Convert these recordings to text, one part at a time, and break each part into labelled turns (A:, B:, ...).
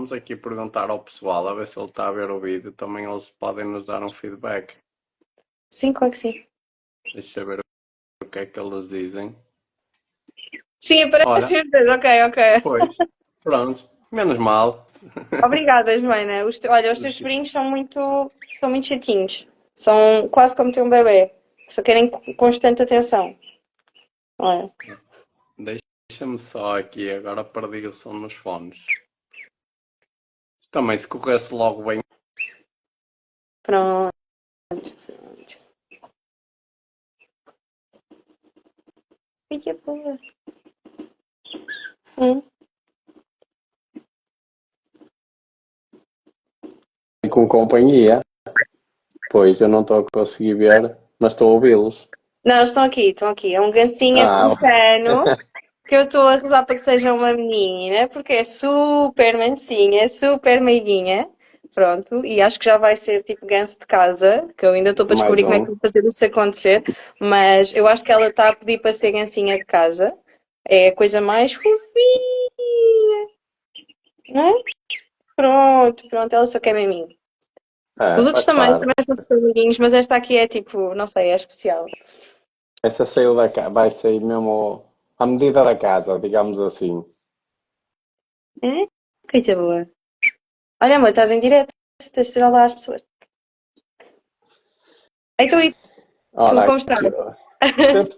A: vamos aqui perguntar ao pessoal, a ver se ele está a ver o vídeo. Também eles podem nos dar um feedback.
B: Sim, claro que sim.
A: Deixa eu ver o que é que eles dizem.
B: Sim, aparece
A: Olha,
B: certeza. Ok, ok.
A: pois, pronto, menos mal.
B: Obrigada, Joana. Olha, os teus sobrinhos são muito chatinhos. São quase como ter um bebê. Só querem constante atenção. Olha.
A: Deixa-me só aqui, agora perdi o som nos fones. Também se corresse logo bem.
B: Pronto. Ai, que boa. Hum.
A: Com companhia, pois eu não estou a conseguir ver, mas estou a ouvi-los.
B: Não, eles estão aqui, estão aqui. É um gancinho
A: Ah,
B: africano que eu estou a rezar para que seja uma menina, porque é super mansinha, super meiguinha. Pronto, e acho que já vai ser tipo ganso de casa, que eu ainda estou para
A: mais
B: descobrir como é que
A: um.
B: vou fazer isso acontecer, mas eu acho que ela está a pedir para ser gansinha de casa. É a coisa mais fofinha, não é? Pronto, pronto, ela só quer miminho.
A: É,
B: Os outros
A: faz
B: também
A: parte.
B: são super amiguinhos, mas esta aqui é tipo, não sei, é especial.
A: Essa saiu da casa, vai sair mesmo à medida da casa, digamos assim.
B: É? Coisa boa. Olha, amor, estás em direto, tens de tirar lá as pessoas. Então, e tu,
A: Ora,
B: como estás?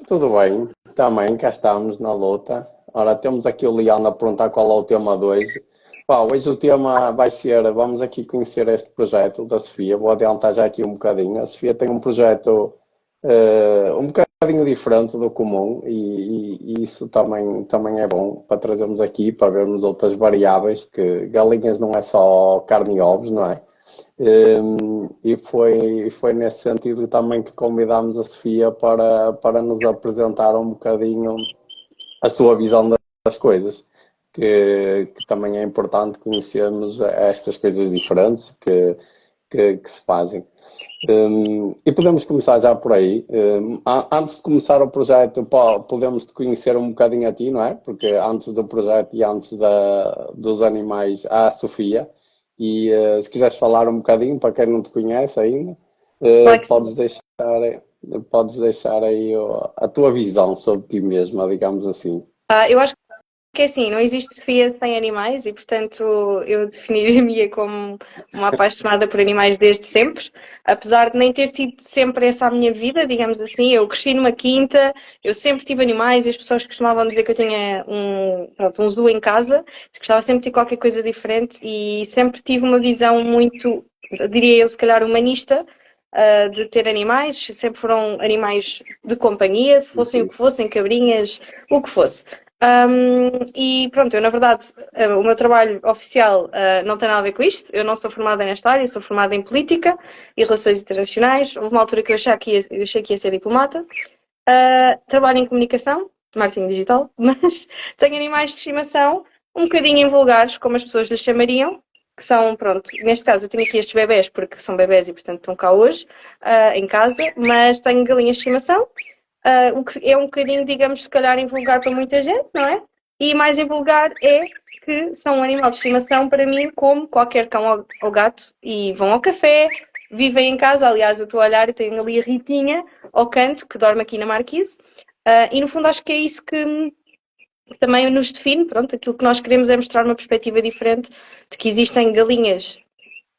A: tudo bem, também cá estamos na luta. Ora, temos aqui o Leão a perguntar qual é o tema de hoje. Pá, hoje o tema vai ser, vamos aqui conhecer este projeto da Sofia. Vou adiantar já aqui um bocadinho. A Sofia tem um projeto um bocadinho diferente do comum e isso também é bom para trazermos aqui, para vermos outras variáveis, que galinhas não é só carne e ovos, não é? E foi nesse sentido também que convidámos a Sofia para nos apresentar um bocadinho a sua visão das coisas, que também é importante conhecermos estas coisas diferentes que se fazem. E podemos começar já por aí. Antes de começar o projeto, podemos te conhecer um bocadinho a ti, não é? Porque antes do projeto e antes dos animais, há a Sofia. E se quiseres falar um bocadinho, para quem não te conhece ainda,
B: Claro que sim.
A: podes deixar aí a tua visão sobre ti mesma, digamos assim.
B: Eu acho que é assim, não existe Sofia sem animais e, portanto, eu definiria-me como uma apaixonada por animais desde sempre, apesar de nem ter sido sempre essa a minha vida, digamos assim. Eu cresci numa quinta, eu sempre tive animais e as pessoas costumavam dizer que eu tinha pronto, um zoo em casa, que gostava sempre de ter qualquer coisa diferente e sempre tive uma visão muito, diria eu, se calhar humanista. De ter animais, sempre foram animais de companhia, fossem o
A: Uhum.
B: que fossem, cabrinhas, o que fosse. E pronto, eu na verdade, o meu trabalho oficial não tem nada a ver com isto. Eu não sou formada nesta área, sou formada em política e relações internacionais. Houve uma altura que eu achei que ia ser diplomata. Trabalho em comunicação, marketing digital, mas tenho animais de estimação um bocadinho invulgares, como as pessoas lhes chamariam, que são, pronto, neste caso eu tenho aqui estes bebés porque são bebés e portanto estão cá hoje, em casa, mas tenho galinhas de estimação, o que é um bocadinho, digamos, se calhar invulgar para muita gente, não é? E mais invulgar é que são um animal de estimação para mim como qualquer cão ou gato e vão ao café, vivem em casa, aliás eu estou a olhar e tenho ali a Ritinha ao canto, que dorme aqui na Marquise, e no fundo acho que é isso que também nos define, pronto, aquilo que nós queremos é mostrar uma perspectiva diferente de que existem galinhas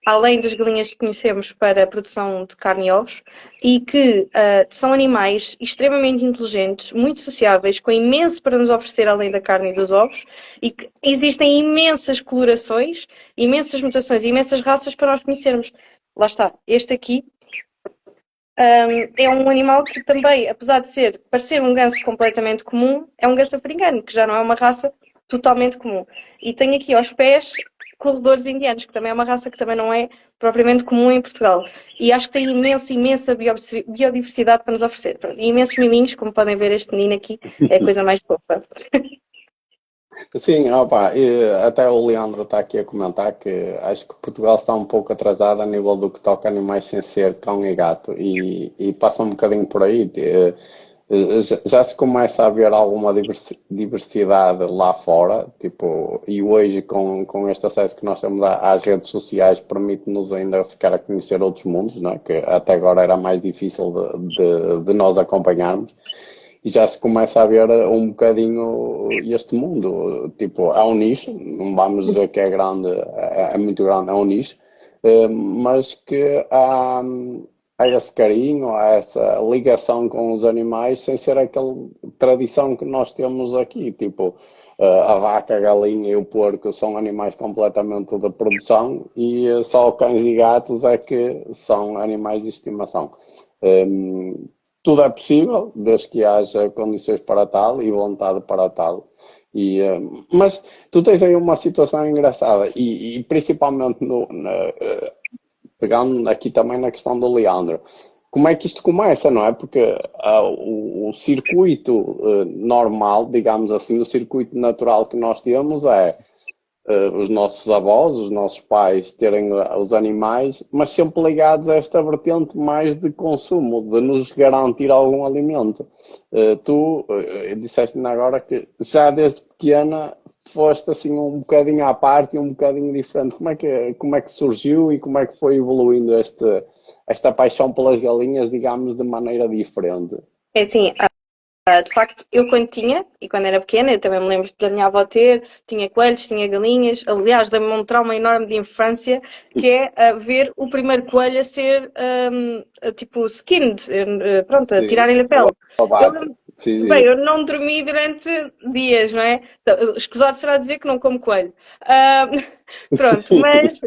B: além das galinhas que conhecemos para a produção de carne e ovos, e que são animais extremamente inteligentes, muito sociáveis, com imenso para nos oferecer além da carne e dos ovos, e que existem imensas colorações, imensas mutações e imensas raças para nós conhecermos. Lá está, este aqui é um animal que também, apesar de parecer um ganso completamente comum, é um ganso africano, que já não é uma raça totalmente comum. E tem aqui aos pés corredores indianos, que também é uma raça que também não é propriamente comum em Portugal. E acho que tem imensa biodiversidade para nos oferecer. Pronto, e imensos miminhos, como podem ver este menino aqui, é a coisa mais fofa.
A: Sim, opa, e até o Leandro está aqui a comentar que acho que Portugal está um pouco atrasado a nível do que toca a animais sem ser cão e gato e passa um bocadinho por aí. Já se começa a ver alguma diversidade lá fora, tipo, e hoje com este acesso que nós temos às redes sociais permite-nos ainda ficar a conhecer outros mundos, não é? Que até agora era mais difícil de nós acompanharmos. E já se começa a ver um bocadinho este mundo. Tipo, é um nicho, não vamos dizer que é grande, é muito grande, é um nicho, mas que há esse carinho, há essa ligação com os animais sem ser aquela tradição que nós temos aqui. Tipo, a vaca, a galinha e o porco são animais completamente de produção e só cães e gatos é que são animais de estimação. Tudo é possível, desde que haja condições para tal e vontade para tal. Mas tu tens aí uma situação engraçada e principalmente pegando aqui também na questão do Leandro. Como é que isto começa, não é? Porque o circuito normal, digamos assim, o circuito natural que nós temos é os nossos avós, os nossos pais terem os animais, mas sempre ligados a esta vertente mais de consumo, de nos garantir algum alimento. Tu disseste-me agora que já desde pequena foste assim um bocadinho à parte e um bocadinho diferente. Como é que surgiu e como é que foi evoluindo esta paixão pelas galinhas, digamos, de maneira diferente?
B: É assim, de facto, eu quando tinha, e quando era pequena, eu também me lembro da minha avó ter, tinha coelhos, tinha galinhas. Aliás, dei-me um trauma enorme de infância, que é ver o primeiro coelho a ser, tipo, skinned, pronto, a
A: Sim,
B: tirarem-lhe a
A: o
B: pele. Eu,
A: abate. Sim,
B: bem,
A: sim.
B: eu não dormi durante dias, não é? Então, escusado será dizer que não como coelho. Ah, pronto, mas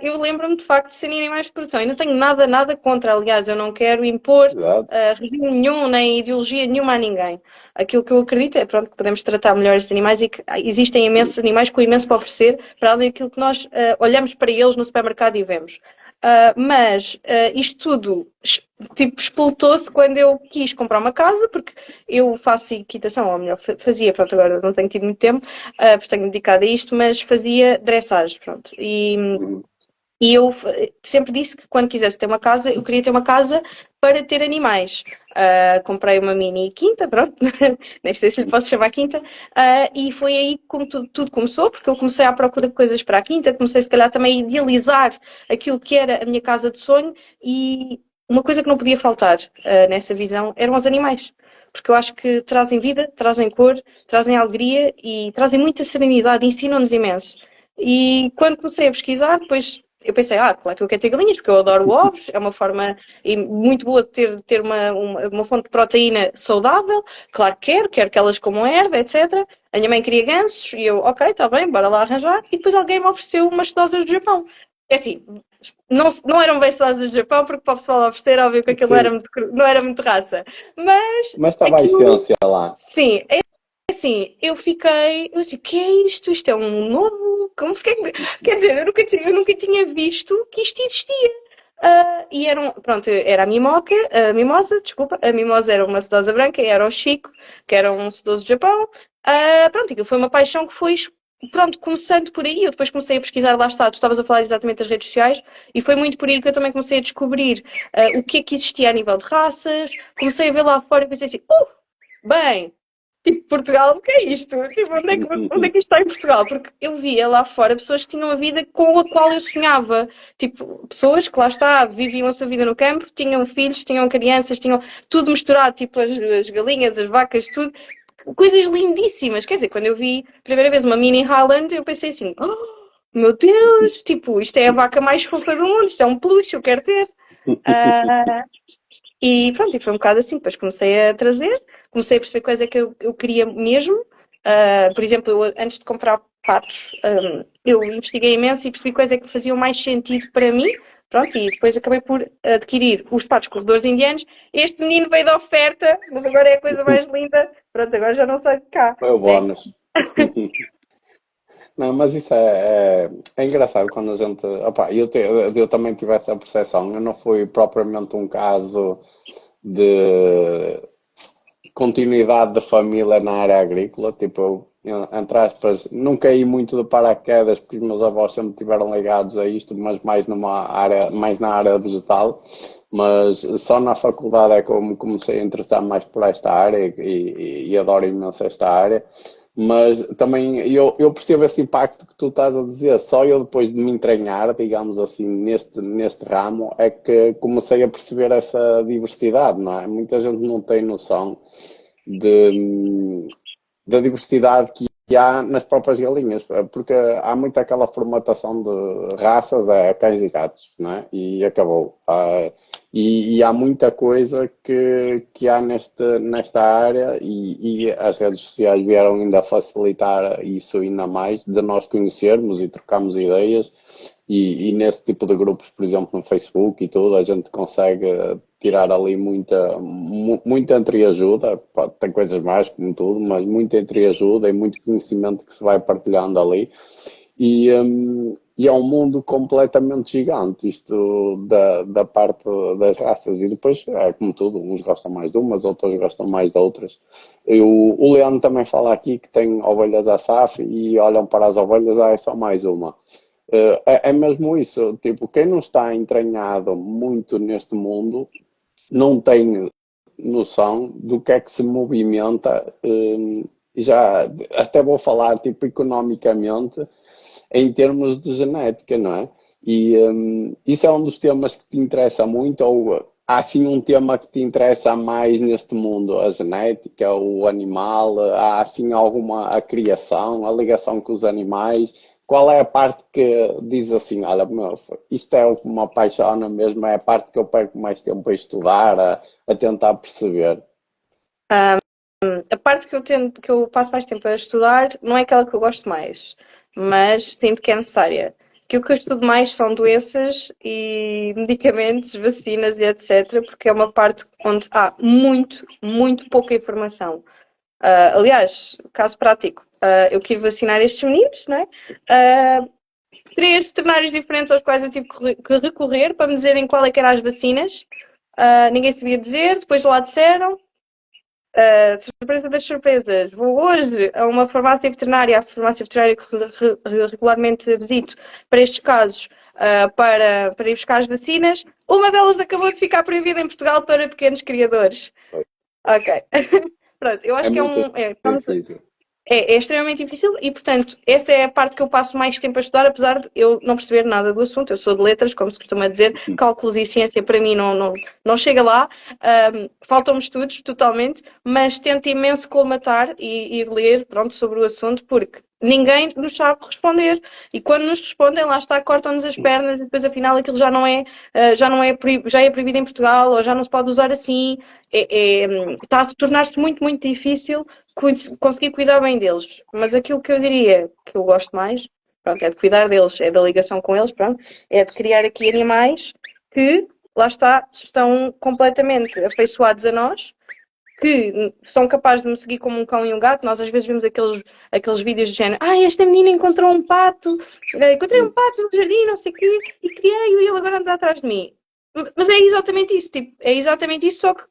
B: eu lembro-me de facto de serem animais de produção. Eu não tenho nada contra, aliás, eu não quero impor
A: Exato.
B: regime nenhum, nem ideologia nenhuma a ninguém. Aquilo que eu acredito é pronto, que podemos tratar melhor estes animais e que existem imensos animais com imenso para oferecer, para além daquilo que nós olhamos para eles no supermercado e vemos. Mas isto tudo tipo, explotou-se quando eu quis comprar uma casa, porque eu faço equitação, ou melhor, fazia, pronto, agora não tenho tido muito tempo, porque tenho-me dedicado a isto, mas fazia dressage, pronto.
A: Uhum.
B: E eu sempre disse que quando quisesse ter uma casa, eu queria ter uma casa para ter animais. Comprei uma mini quinta, pronto, nem sei se lhe posso chamar quinta, e foi aí como tudo começou, porque eu comecei à procura de coisas para a quinta, comecei se calhar também a idealizar aquilo que era a minha casa de sonho e uma coisa que não podia faltar nessa visão eram os animais. Porque eu acho que trazem vida, trazem cor, trazem alegria e trazem muita serenidade, ensinam-nos imenso. E quando comecei a pesquisar, depois eu pensei, claro que eu quero ter galinhas, porque eu adoro ovos, é uma forma muito boa de ter uma fonte de proteína saudável. Claro que quero que elas comam erva, etc. A minha mãe queria gansos e eu, ok, está bem, bora lá arranjar. E depois alguém me ofereceu umas sedosas do Japão. É assim, não eram bem sedosas do Japão, porque para o pessoal oferecer, óbvio que aquilo não era
A: Sim,
B: não era muito raça. Mas
A: mas estava a
B: aquilo,
A: essência lá.
B: sim, assim, eu disse, o que é isto? Isto é um novo? Como fiquei... Quer dizer, eu nunca tinha visto que isto existia. E pronto, era a mimosa, desculpa, a mimosa era uma sedosa branca e era o Chico, que era um sedoso do Japão. Pronto, aquilo foi uma paixão que foi, pronto, começando por aí. Eu depois comecei a pesquisar, lá está, tu estavas a falar exatamente das redes sociais, e foi muito por aí que eu também comecei a descobrir o que é que existia a nível de raças. Comecei a ver lá fora e pensei assim, bem, tipo, Portugal, o que é isto? Tipo, onde é que isto está em Portugal? Porque eu via lá fora pessoas que tinham a vida com a qual eu sonhava. Tipo, pessoas que lá está, viviam a sua vida no campo, tinham filhos, tinham crianças, tinham tudo misturado, tipo as galinhas, as vacas, tudo. Coisas lindíssimas. Quer dizer, quando eu vi a primeira vez uma mini Highland, eu pensei assim, meu Deus, tipo, isto é a vaca mais fofa do mundo, isto é um peluche, eu quero ter. Ah, e pronto, e foi um bocado assim. Depois comecei a trazer, comecei a perceber quais é que eu queria mesmo. Por exemplo, eu, antes de comprar patos, eu investiguei imenso e percebi quais é que faziam mais sentido para mim. Pronto, e depois acabei por adquirir os patos corredores indianos. Este menino veio da oferta, mas agora é a coisa mais linda. Pronto, agora já não sai de cá,
A: Foi o
B: né?
A: bónus. Não, mas isso é engraçado quando a gente. Opá, eu também tive essa percepção. Eu não fui propriamente um caso de continuidade de família na área agrícola. Tipo, entre aspas, não caí muito de paraquedas porque os meus avós sempre estiveram ligados a isto, mas mais numa área, mais na área vegetal. mas só na faculdade é que eu me comecei a interessar mais por esta área e adoro imenso esta área. Mas também eu percebo esse impacto que tu estás a dizer. Só eu depois de me entranhar, digamos assim, neste ramo, é que comecei a perceber essa diversidade, não é? Muita gente não tem noção de, da diversidade que há nas próprias galinhas, porque há muito aquela formatação de raças a cães e gatos, não é? E acabou. E há muita coisa que há nesta área e as redes sociais vieram ainda facilitar isso ainda mais, de nós conhecermos e trocarmos ideias e nesse tipo de grupos, por exemplo, no Facebook e tudo, a gente consegue tirar ali muita entreajuda. Pode ter coisas mais, como tudo, mas muita entreajuda e muito conhecimento que se vai partilhando ali. E é um mundo completamente gigante, isto da parte das raças. E depois, é como tudo, uns gostam mais de umas, outros gostam mais de outras. O Leandro também fala aqui que tem ovelhas à SAF e olham para as ovelhas, é só mais uma. É mesmo isso, tipo, quem não está entranhado muito neste mundo não tem noção do que é que se movimenta, já até vou falar tipo economicamente em termos de genética, não é? E isso é um dos temas que te interessa muito, ou há assim um tema que te interessa mais neste mundo, a genética, o animal, há assim alguma a criação, a ligação com os animais? Qual é a parte que diz assim, olha, meu, isto é o que me apaixona mesmo, é a parte que eu perco mais tempo a estudar, a tentar perceber?
B: A parte que eu passo mais tempo a estudar não é aquela que eu gosto mais, mas sinto que é necessária. Aquilo que eu estudo mais são doenças e medicamentos, vacinas e etc., porque é uma parte onde há muito pouca informação. Aliás, caso prático, eu quis vacinar estes meninos, não é? Três veterinários diferentes aos quais eu tive que recorrer para me dizerem qual é que eram as vacinas. Ninguém sabia dizer, depois lá disseram. Surpresa das surpresas. Vou hoje a uma farmácia veterinária, a farmácia veterinária que regularmente visito para estes casos, para ir buscar as vacinas. Uma delas acabou de ficar proibida em Portugal para pequenos criadores. Ok. Pronto, eu
A: É
B: acho que
A: muito
B: vamos,
A: difícil.
B: é extremamente difícil e, portanto, essa é a parte que eu passo mais tempo a estudar, apesar de eu não perceber nada do assunto. Eu sou de letras, como se costuma dizer, cálculos e ciência para mim não chega lá. Faltam-me estudos totalmente, mas tento imenso colmatar e ler, pronto, sobre o assunto, porque ninguém nos sabe responder. E quando nos respondem, lá está, cortam-nos as pernas e depois afinal aquilo já é proibido em Portugal ou já não se pode usar assim. Está a tornar-se muito difícil conseguir cuidar bem deles. Mas aquilo que eu diria que eu gosto mais, pronto, é de cuidar deles, é da ligação com eles, pronto, é de criar aqui animais que, lá está, estão completamente afeiçoados a nós, que são capazes de me seguir como um cão e um gato. Nós às vezes vemos aqueles vídeos de género, esta menina encontrou um pato, encontrei um pato no jardim, não sei o quê, e criei-o e ele agora anda atrás de mim. Mas é exatamente isso, tipo, é exatamente isso, só que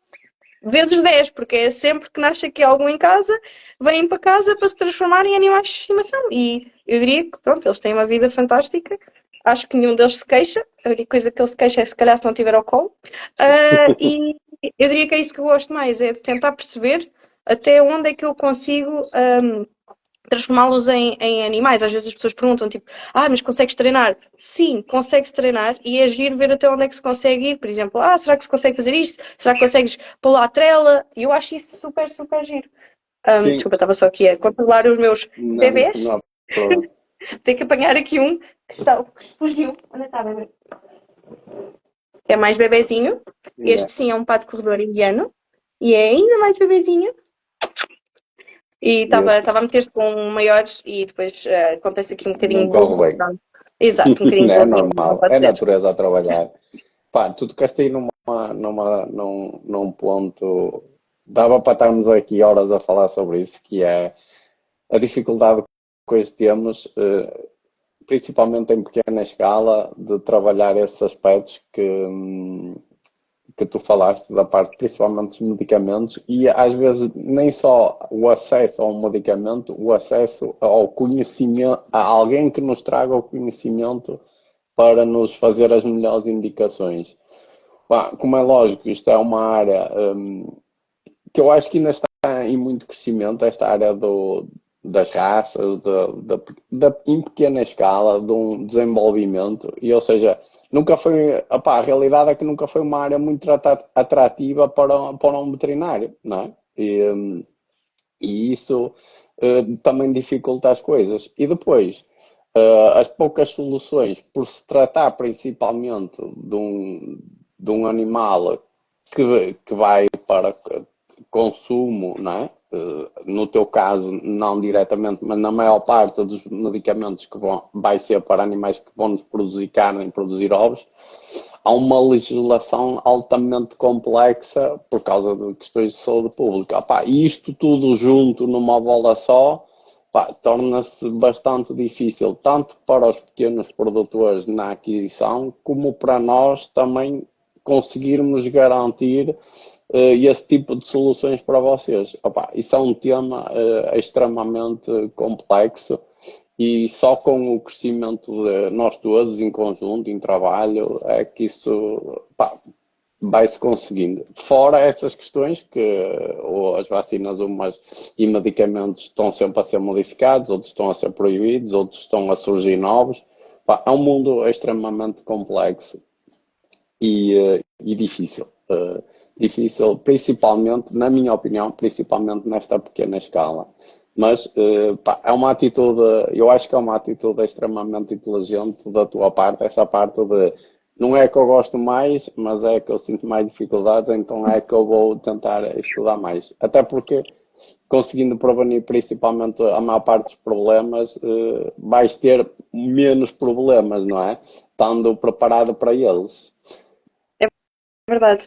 B: vezes 10, porque é sempre que nasce aqui algum em casa, vêm para casa para se transformar em animais de estimação. E eu diria que, pronto, eles têm uma vida fantástica. Acho que nenhum deles se queixa. A única coisa que ele se queixa é se calhar se não tiver ao colo. E eu diria que é isso que eu gosto mais, é tentar perceber até onde é que eu consigo transformá-los em animais. Às vezes as pessoas perguntam, tipo, mas consegues treinar? Sim, consegue-se treinar e é giro ver até onde é que se consegue ir. Por exemplo, será que se consegue fazer isto? Será que consegues pôr lá a trela? E eu acho isso super giro.
A: Sim,
B: Desculpa, estava só aqui a controlar os meus
A: não
B: bebés.
A: há problema.
B: Tenho que apanhar aqui um que fugiu. Onde está, bebê? É mais bebezinho.
A: Yeah.
B: Este sim é um pato corredor indiano. E é ainda mais bebezinho. E estava a meter-se com maiores e depois acontece aqui um
A: Não
B: bocadinho de
A: corre
B: burro.
A: bem.
B: Pronto. Exato, um bocadinho de
A: É
B: burrinho, não
A: normal,
B: pode
A: é a
B: ser.
A: natureza a trabalhar. Pá, tu tocaste aí num ponto. Dava para estarmos aqui horas a falar sobre isso, que é a dificuldade que hoje temos, principalmente em pequena escala, de trabalhar esses aspectos que tu falaste, da parte principalmente dos medicamentos, e às vezes nem só o acesso ao medicamento, o acesso ao conhecimento, a alguém que nos traga o conhecimento para nos fazer as melhores indicações. Pá, como é lógico, isto é uma área que eu acho que ainda está em muito crescimento, esta área das raças, em pequena escala, de um desenvolvimento, e ou seja, nunca foi, opá, a realidade é que nunca foi uma área muito atrativa para um veterinário, não é? E isso também dificulta as coisas. E depois, as poucas soluções, por se tratar principalmente de um animal que vai para consumo, não é? No teu caso, não diretamente, mas na maior parte dos medicamentos que vai ser para animais que vão nos produzir carne e produzir ovos, há uma legislação altamente complexa por causa de questões de saúde pública. Opá, e isto tudo junto numa bola só, torna-se bastante difícil, tanto para os pequenos produtores na aquisição, como para nós também conseguirmos garantir esse tipo de soluções para vocês. Opa, isso é um tema extremamente complexo e só com o crescimento de nós todos em conjunto, em trabalho, é que isso vai-se conseguindo. Fora essas questões que ou as vacinas e medicamentos estão sempre a ser modificados, outros estão a ser proibidos, outros estão a surgir novos. Pá, é um mundo extremamente complexo e difícil. Difícil, principalmente, na minha opinião, principalmente nesta pequena escala. Mas é uma atitude, eu acho que é uma atitude extremamente inteligente da tua parte, essa parte de não é que eu gosto mais, mas é que eu sinto mais dificuldades, então é que eu vou tentar estudar mais. Até porque conseguindo prevenir principalmente a maior parte dos problemas, vais ter menos problemas, não é? Estando preparado para eles.
B: É verdade.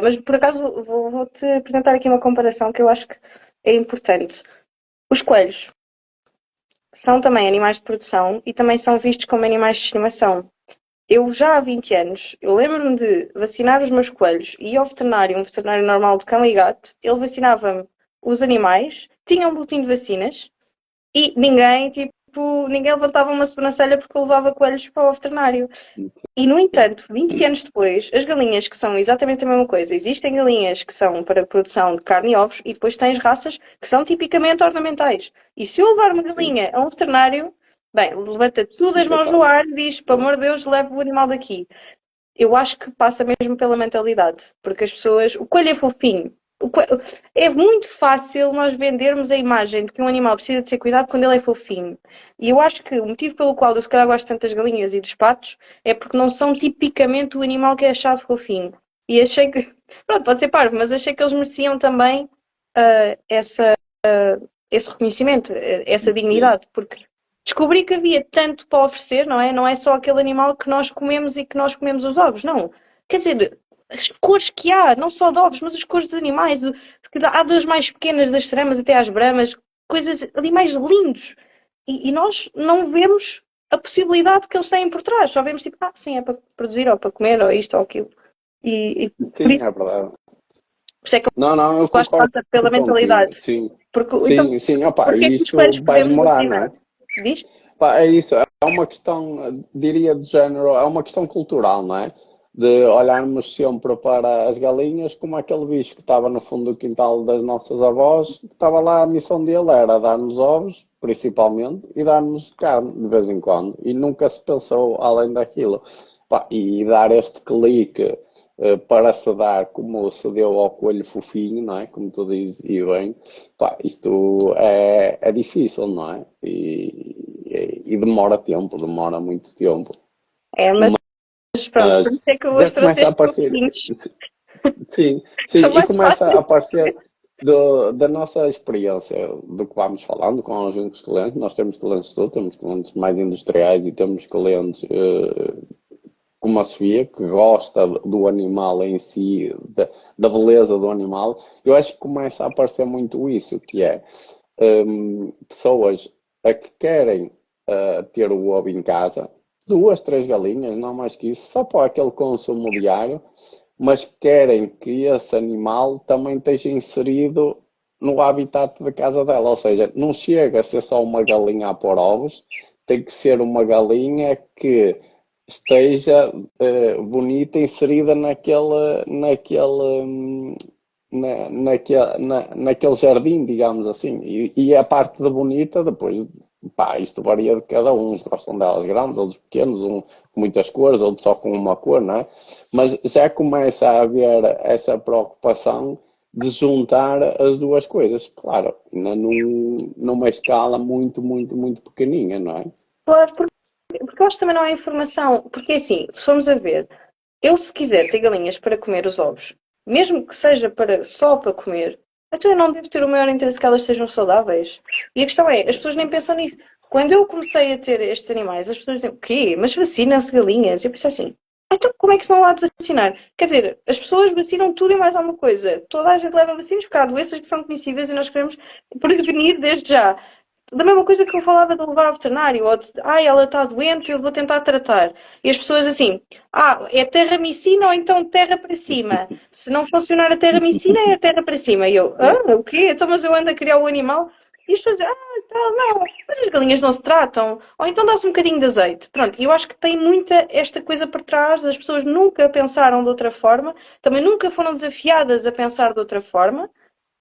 B: Mas por acaso vou-te apresentar aqui uma comparação que eu acho que é importante. Os coelhos são também animais de produção e também são vistos como animais de estimação. Eu já há 20 anos, eu lembro-me de vacinar os meus coelhos e ia ao veterinário, um veterinário normal de cão e gato, ele vacinava-me os animais, tinha um boletim de vacinas e ninguém levantava uma sobrancelha porque eu levava coelhos para o veterinário. E, no entanto, 20 anos depois, as galinhas que são exatamente a mesma coisa. Existem galinhas que são para produção de carne e ovos e depois tens raças que são tipicamente ornamentais. E se eu levar uma galinha a um veterinário, bem, levanta tudo as mãos no ar e diz, pelo amor de Deus, leve o animal daqui. Eu acho que passa mesmo pela mentalidade, porque as pessoas. O coelho é fofinho. É muito fácil nós vendermos a imagem de que um animal precisa de ser cuidado quando ele é fofinho. E eu acho que o motivo pelo qual eu se calhar gosto tanto das galinhas e dos patos é porque não são tipicamente o animal que é achado fofinho. E achei que. Pronto, pode ser parvo, mas achei que eles mereciam também essa, esse reconhecimento, essa
A: Sim.
B: dignidade, porque descobri que havia tanto para oferecer, não é? Não é só aquele animal que nós comemos e que nós comemos os ovos, não. Quer dizer, as cores que há, não só de ovos, mas as cores dos animais, há das mais pequenas, das extremas até às bramas, coisas, animais lindos. E nós não vemos a possibilidade que eles têm por trás, só vemos tipo, sim, é para produzir, ou para comer, ou isto ou aquilo. E por
A: Sim,
B: isso,
A: é verdade.
B: por isso é que eu
A: Não, não, eu
B: gosto de
A: concordo
B: passar pela
A: contigo.
B: mentalidade.
A: Sim,
B: Porque, então,
A: sim, sim. Opa,
B: porque é que os
A: isto
B: coelhos
A: vai
B: podemos
A: demorar, não
B: vacinar?
A: é?
B: Diz?
A: Pá, é isso, é uma questão, diria do género, é uma questão cultural, não é? De olharmos sempre para as galinhas como aquele bicho que estava no fundo do quintal das nossas avós, que estava lá, a missão dele era dar-nos ovos, principalmente, e dar-nos carne de vez em quando. E nunca se pensou além daquilo. Pá, e dar este clique para se dar como se deu ao coelho fofinho, não é? Como tu dizes, e bem, pá, isto é difícil, não é? E demora tempo, demora muito tempo.
B: É, mas pronto, por
A: Mas
B: isso é que eu
A: já
B: hoje
A: começa a
B: trouxe
A: aparecer,
B: fofinhos.
A: sim, sim,
B: São
A: e
B: mais
A: começa a
B: fáceis.
A: aparecer da nossa experiência, do que vamos falando com os outros clientes. Nós temos clientes de tudo, temos clientes mais industriais e temos clientes como a Sofia, que gosta do animal em si, da beleza do animal. Eu acho que começa a aparecer muito isso, que é pessoas a que querem ter o ovo em casa, duas, três galinhas, não mais que isso, só para aquele consumo diário, mas querem que esse animal também esteja inserido no habitat da casa dela. Ou seja, não chega a ser só uma galinha a pôr ovos, tem que ser uma galinha que esteja bonita, inserida naquele jardim, digamos assim. E a parte de bonita, depois, pá, isto varia de cada um. Uns gostam delas grandes, outros pequenos, um com muitas cores, outros só com uma cor, não é? Mas já começa a haver essa preocupação de juntar as duas coisas. Claro, numa escala muito, muito, muito pequeninha, não é?
B: Claro, porque eu acho que também não há informação. Porque assim, se formos a ver, eu se quiser ter galinhas para comer os ovos, mesmo que seja só para comer, então eu não devo ter o maior interesse que elas sejam saudáveis. E a questão é, as pessoas nem pensam nisso. Quando eu comecei a ter estes animais, as pessoas dizem, o quê? Mas vacina-se galinhas? Eu pensei assim, então como é que se não há de vacinar? Quer dizer, as pessoas vacinam tudo e mais alguma coisa. Toda a gente leva vacinas porque há doenças que são transmissíveis e nós queremos prevenir desde já. Da mesma coisa que eu falava de levar ao veterinário, ou de, ela está doente, eu vou tentar tratar. E as pessoas assim, é terramicina ou então terra para cima. Se não funcionar a terramicina, é a terra para cima. E eu, o quê? Então, mas eu ando a criar o animal. E as pessoas dizem, tal, não, mas as galinhas não se tratam. Ou então dá-se um bocadinho de azeite. Pronto, eu acho que tem muita esta coisa por trás, as pessoas nunca pensaram de outra forma, também nunca foram desafiadas a pensar de outra forma.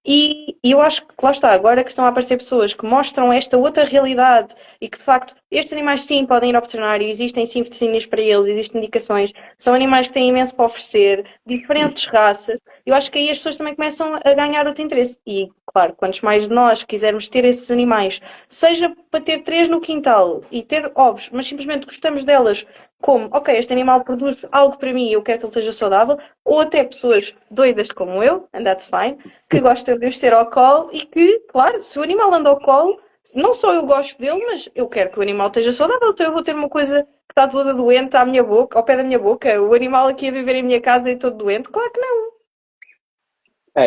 B: E eu acho que lá está, agora que estão a aparecer pessoas que mostram esta outra realidade e que de facto estes animais sim podem ir ao veterinário, existem sim vacinas para eles, existem indicações, são animais que têm imenso para oferecer, diferentes raças, eu acho que aí as pessoas também começam a ganhar outro interesse. E claro, quantos mais de nós quisermos ter esses animais, seja para ter três no quintal e ter ovos, mas simplesmente gostamos delas como, ok, este animal produz algo para mim e eu quero que ele seja saudável, ou até pessoas doidas como eu, and that's fine, que gostam de os ter ao colo e que, claro, se o animal anda ao colo, não só eu gosto dele, mas eu quero que o animal esteja saudável, então eu vou ter uma coisa que está toda doente à minha boca, ao pé da minha boca, o animal aqui a viver em minha casa e todo doente, claro que não.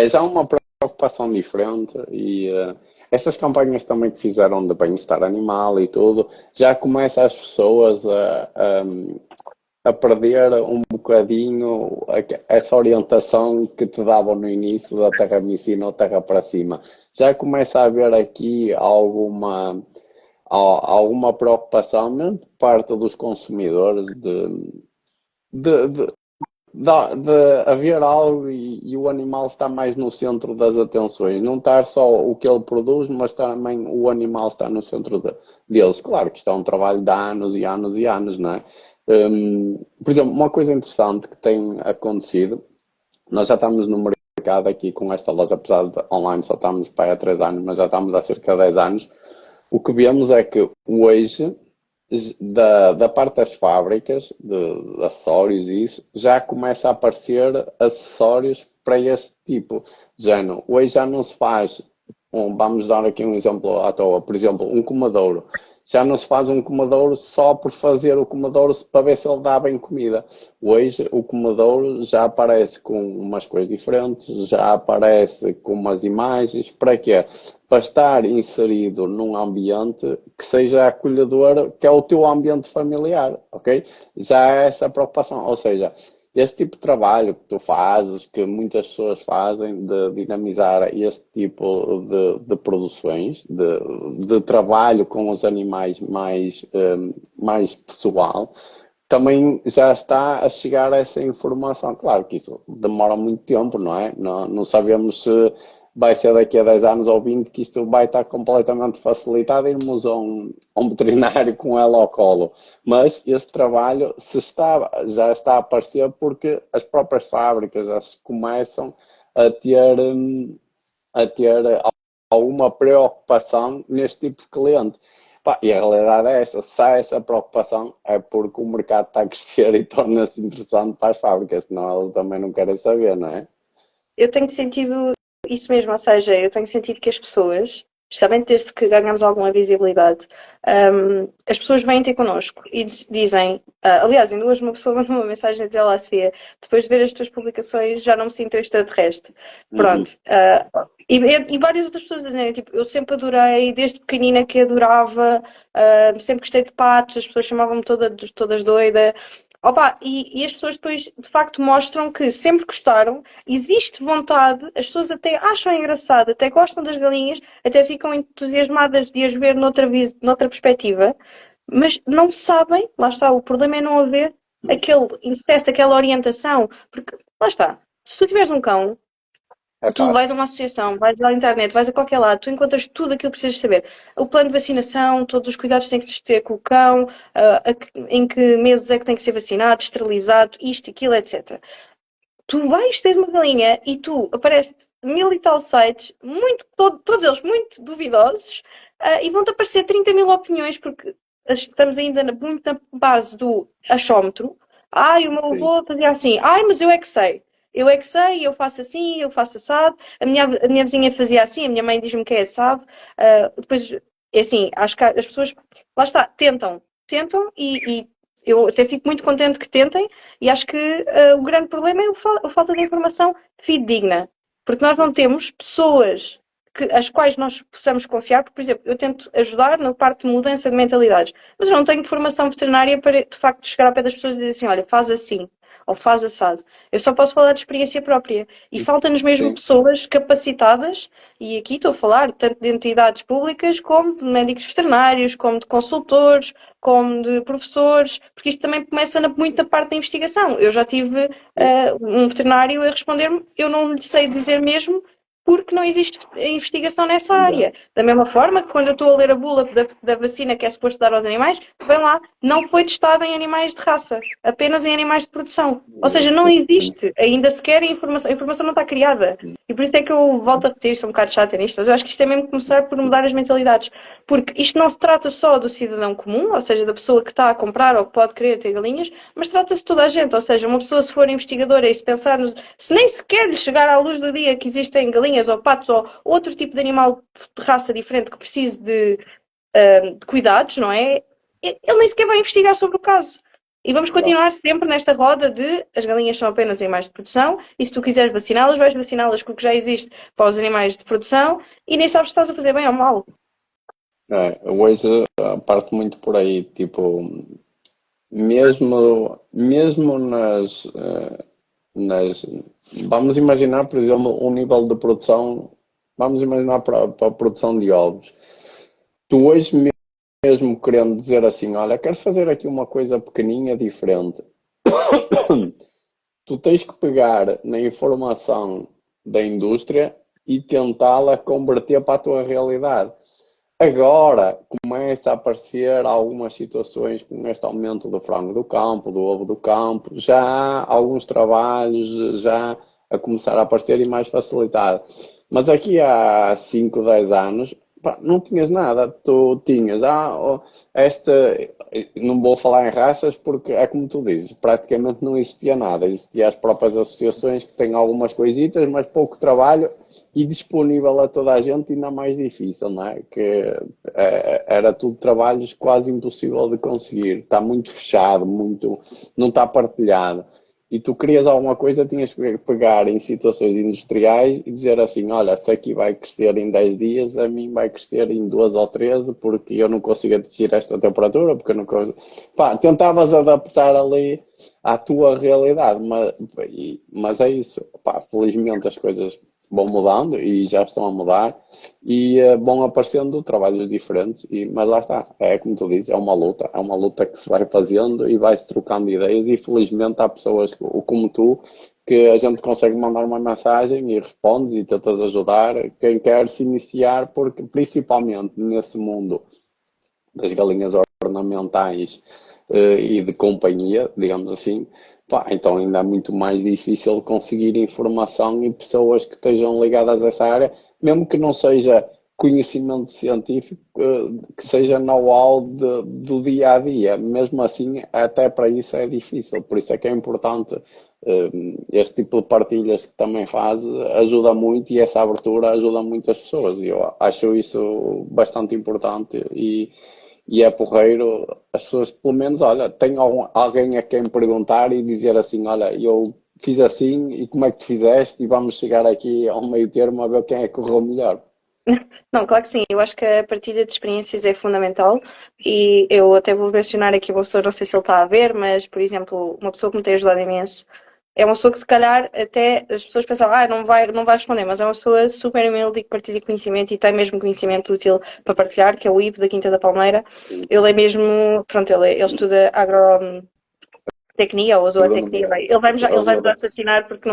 A: Já há uma preocupação diferente e essas campanhas também que fizeram de bem-estar animal e tudo, já começa as pessoas a perder um bocadinho essa orientação que te davam no início da terra me ensina ou terra para cima. Já começa a haver aqui alguma preocupação, mesmo por parte dos consumidores, de, de, de haver algo e o animal está mais no centro das atenções. Não estar só o que ele produz, mas também o animal está no centro deles. Claro que isto é um trabalho de anos e anos e anos, não é? Por exemplo, uma coisa interessante que tem acontecido, nós já estamos no mercado aqui com esta loja, apesar de online só estamos para aí há 3 anos, mas já estamos há cerca de 10 anos. O que vemos é que hoje, da parte das fábricas, de acessórios e isso, já começa a aparecer acessórios para este tipo de género. Hoje já não se faz, vamos dar aqui um exemplo à toa, por exemplo, um comadouro. Já não se faz um comadouro só por fazer o comadouro para ver se ele dá bem comida. Hoje o comadouro já aparece com umas coisas diferentes, já aparece com umas imagens. Para quê? Para estar inserido num ambiente que seja acolhedor, que é o teu ambiente familiar, ok? Já há essa preocupação. Ou seja, este tipo de trabalho que tu fazes, que muitas pessoas fazem, de dinamizar este tipo de produções, de trabalho com os animais mais pessoal, também já está a chegar a essa informação. Claro que isso demora muito tempo, não é? Não sabemos se vai ser daqui a 10 anos ou 20 que isto vai estar completamente facilitado, irmos a um veterinário com ela ao colo. Mas esse trabalho já está a aparecer porque as próprias fábricas já se começam a ter alguma preocupação neste tipo de cliente. Pá, e a realidade é essa, se há essa preocupação é porque o mercado está a crescer e torna-se interessante para as fábricas, senão elas também não querem saber, não é?
B: Eu tenho sentido isso mesmo, ou seja, eu tenho sentido que as pessoas, especialmente desde que ganhamos alguma visibilidade, as pessoas vêm ter connosco e dizem, aliás, ainda hoje uma pessoa mandou uma mensagem a dizer lá, Sofia, depois de ver as tuas publicações já não me sinto extraterrestre.
A: Uhum.
B: Pronto. E várias outras pessoas dizem, tipo, eu sempre adorei, desde pequenina que adorava, sempre gostei de patos, as pessoas chamavam-me todas doida. Opa, e as pessoas depois de facto mostram que sempre gostaram, existe vontade, as pessoas até acham engraçado, até gostam das galinhas, até ficam entusiasmadas de as ver noutra perspectiva. mas não sabem, lá está, o problema é não haver aquele incesso, aquela orientação, porque, lá está, se tu tiveres um cão,
A: É
B: tu vais
A: fácil.
B: a uma associação, vais à internet, vais a qualquer lado, tu encontras tudo aquilo que precisas saber. O plano de vacinação, todos os cuidados que tens de ter com o cão, em que meses é que tem que ser vacinado, esterilizado, isto, aquilo, etc. Tu vais, tens uma galinha e tu aparece mil e tal sites, todos eles muito duvidosos, e vão-te aparecer 30 mil opiniões, porque estamos ainda muito na base do achómetro. Ai, o meu
A: Sim.
B: avô fazia assim. Ai, mas eu é que sei. Eu é que sei, eu faço assim, eu faço assado. A minha vizinha fazia assim, a minha mãe diz-me que é assado. Depois, é assim, acho que as pessoas, lá está, tentam e eu até fico muito contente que tentem, e acho que o grande problema é a falta de informação fidedigna. Porque nós não temos pessoas as quais nós possamos confiar. Porque, por exemplo, eu tento ajudar na parte de mudança de mentalidades, mas eu não tenho formação veterinária para, de facto, chegar ao pé das pessoas e dizer assim, olha, faz assim, ou faz assado. Eu só posso falar de experiência própria. E falta-nos mesmo
A: Sim.
B: pessoas capacitadas, e aqui estou a falar tanto de entidades públicas, como de médicos veterinários, como de consultores, como de professores, porque isto também começa muito na parte da investigação. Eu já tive um veterinário a responder-me, eu não lhe sei dizer mesmo, porque não existe investigação nessa
A: Já.
B: área. Da mesma forma que quando eu estou a ler a bula da vacina que é suposto dar aos animais, vem lá, não foi testada em animais de raça, apenas em animais de produção. Ou seja, não existe ainda sequer a informação não está criada. E por isso é que eu volto a repetir, sou um bocado chata nisto, mas eu acho que isto é mesmo começar por mudar as mentalidades. Porque isto não se trata só do cidadão comum, ou seja, da pessoa que está a comprar ou que pode querer ter galinhas, mas trata-se de toda a gente. Ou seja, uma pessoa, se for investigadora e se pensar se nem sequer lhe chegar à luz do dia que existem galinhas ou patos ou outro tipo de animal de raça diferente que precise de cuidados, não é? Ele nem sequer vai investigar sobre o caso. E vamos
A: Claro.
B: continuar sempre nesta roda de as galinhas são apenas animais de produção e se tu quiseres vaciná-las, vais vaciná-las com o que já existe para os animais de produção e nem sabes se estás a fazer bem ou mal.
A: Hoje parte muito por aí, tipo, mesmo nas. Vamos imaginar, por exemplo, um nível de produção. Vamos imaginar para a produção de ovos. Tu hoje mesmo querendo dizer assim, olha, quero fazer aqui uma coisa pequeninha, diferente. Tu tens que pegar na informação da indústria e tentá-la converter para a tua realidade. Agora começa a aparecer algumas situações com este aumento do frango do campo, do ovo do campo, já há alguns trabalhos já a começar a aparecer e mais facilitado. Mas aqui há 5, 10 anos, pá, não tinhas nada. Tu tinhas, esta, não vou falar em raças porque é como tu dizes, praticamente não existia nada. Existiam as próprias associações que têm algumas coisitas, mas pouco trabalho e disponível a toda a gente ainda mais difícil, não é? Que era tudo trabalhos quase impossível de conseguir. Está muito fechado, muito, não está partilhado. E tu querias alguma coisa, tinhas que pegar em situações industriais e dizer assim, olha, se aqui vai crescer em 10 dias, a mim vai crescer em 2 ou 13, porque eu não consigo atingir esta temperatura, porque eu não consigo... Pá, tentavas adaptar ali à tua realidade, mas é isso. Pá, felizmente as coisas vão mudando e já estão a mudar e vão aparecendo trabalhos diferentes, mas lá está, é como tu dizes, é uma luta que se vai fazendo e vai-se trocando ideias e felizmente há pessoas como tu que a gente consegue mandar uma mensagem e respondes e tentas ajudar quem quer se iniciar, porque principalmente nesse mundo das galinhas ornamentais e de companhia, digamos assim, pá, então ainda é muito mais difícil conseguir informação e pessoas que estejam ligadas a essa área, mesmo que não seja conhecimento científico, que seja know-how do dia a dia. Mesmo assim, até para isso é difícil. Por isso é que é importante este tipo de partilhas que também faz, ajuda muito e essa abertura ajuda muito as pessoas. E eu acho isso bastante importante e é porreiro as pessoas, pelo menos, olha, tem alguém a quem perguntar e dizer assim, olha, eu fiz assim e como é que tu fizeste e vamos chegar aqui a um meio termo a ver quem é que correu melhor.
B: Não, claro que sim. Eu acho que a partilha de experiências é fundamental e eu até vou mencionar aqui uma pessoa, não sei se ele está a ver, mas, por exemplo, uma pessoa que me tem ajudado imenso É uma pessoa que se calhar até as pessoas pensavam, não vai responder, mas é uma pessoa super humilde e que partilha conhecimento e tem mesmo conhecimento útil para partilhar, que é o Ivo da Quinta da Palmeira. Ele é mesmo, pronto, ele estuda agrotecnia ou zootecnia, bem. Ele vai-me já assassinar porque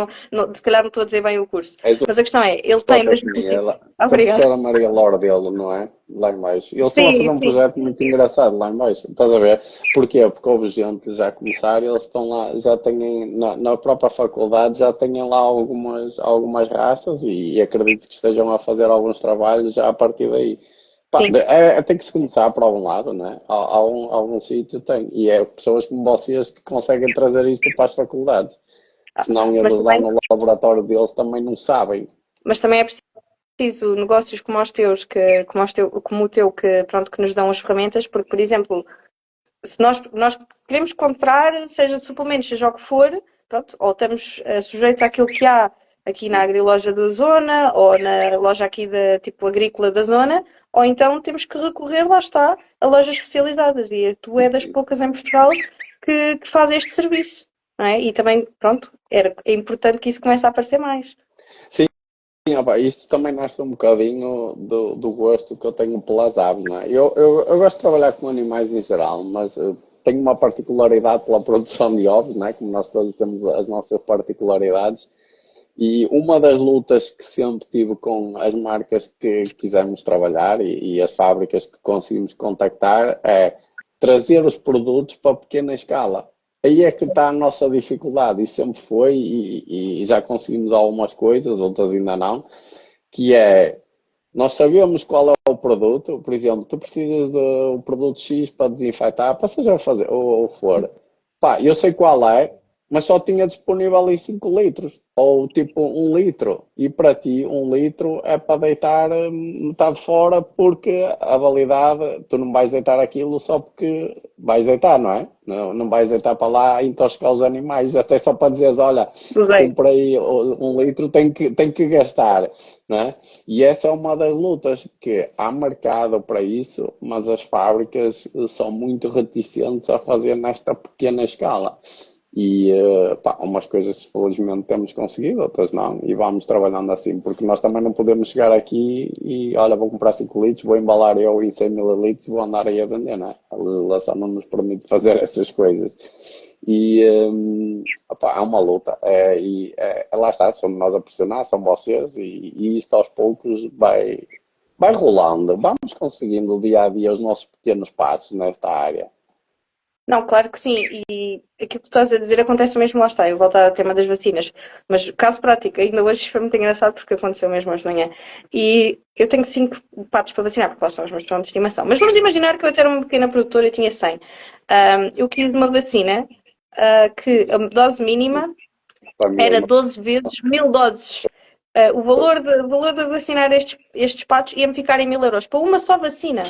B: se calhar não estou a dizer bem o curso.
A: És
B: Mas a questão é, ele tem mesmo
A: zootecnia,
B: princípio.
A: com a
B: Obrigada.
A: professora Maria Lordelo, não é? Lá em baixo. Eles estão a
B: Sim,
A: fazer um
B: sim.
A: projeto muito engraçado lá em baixo. Estás a ver? Porquê? Porque houve gente já a começar, eles estão lá, já têm, na própria faculdade, já têm lá algumas raças e acredito que estejam a fazer alguns trabalhos já a partir daí. Pá,
B: Sim.
A: tem que se começar por algum lado, né? Algum sítio tem. E é pessoas como vocês que conseguem trazer isto para as faculdades. Senão
B: Mas
A: eles lá
B: também,
A: no laboratório deles também não sabem.
B: mas também é preciso negócios como o teu, que, pronto, que nos dão as ferramentas, porque, por exemplo, se nós queremos comprar, seja suplementos, seja o que for, pronto, ou estamos sujeitos àquilo que há aqui na agriloja da zona, ou na loja aqui da tipo agrícola da zona, ou então temos que recorrer, lá está, a lojas especializadas. E tu é das poucas em Portugal que faz este serviço, não é? E também, pronto, é importante que isso comece a aparecer mais.
A: Sim, opa, isto também nasce um bocadinho do gosto que eu tenho pelas aves, não é? Eu gosto de trabalhar com animais em geral, mas tenho uma particularidade pela produção de ovos, não é? Como nós todos temos as nossas particularidades. E uma das lutas que sempre tive com as marcas que quisemos trabalhar e as fábricas que conseguimos contactar é trazer os produtos para pequena escala. Aí é que está a nossa dificuldade e sempre foi, e já conseguimos algumas coisas, outras ainda não, que é, nós sabemos qual é o produto, por exemplo, tu precisas do produto X para desinfetar, para seja fazer, ou for. Pá, eu sei qual é, mas só tinha disponível ali 5 litros, ou tipo 1 litro. E para ti, 1 litro é para deitar metade fora, porque a validade, tu não vais deitar aquilo só porque vais deitar, não é? Não vais deitar para lá e intoxicar os animais, até só para dizeres, olha,
B: Usei.
A: comprei 1 litro, tem que gastar, não é? E essa é uma das lutas, que há mercado para isso, mas as fábricas são muito reticentes a fazer nesta pequena escala. E pá, umas coisas felizmente temos conseguido, outras não, e vamos trabalhando assim, porque nós também não podemos chegar aqui e olha, vou comprar 5 litros, vou embalar eu em 100 mililitros e vou andar aí a vender, não é? A legislação não nos permite fazer essas coisas. E opá, é uma luta, lá está, somos nós a pressionar, são vocês, e isto aos poucos vai rolando, vamos conseguindo dia a dia os nossos pequenos passos nesta área.
B: Não, claro que sim. E aquilo que tu estás a dizer acontece mesmo, lá está. Eu volto ao tema das vacinas. Mas caso prático, ainda hoje foi muito engraçado porque aconteceu mesmo hoje de manhã. E eu tenho 5 patos para vacinar, porque lá estão os meus cães de estimação. Mas vamos imaginar que eu era uma pequena produtora e tinha 100. Eu quis uma vacina que a dose mínima
A: Para mim,
B: era 12 vezes 1000 doses. O valor de vacinar estes patos ia-me ficar em 1000 euros para uma só vacina.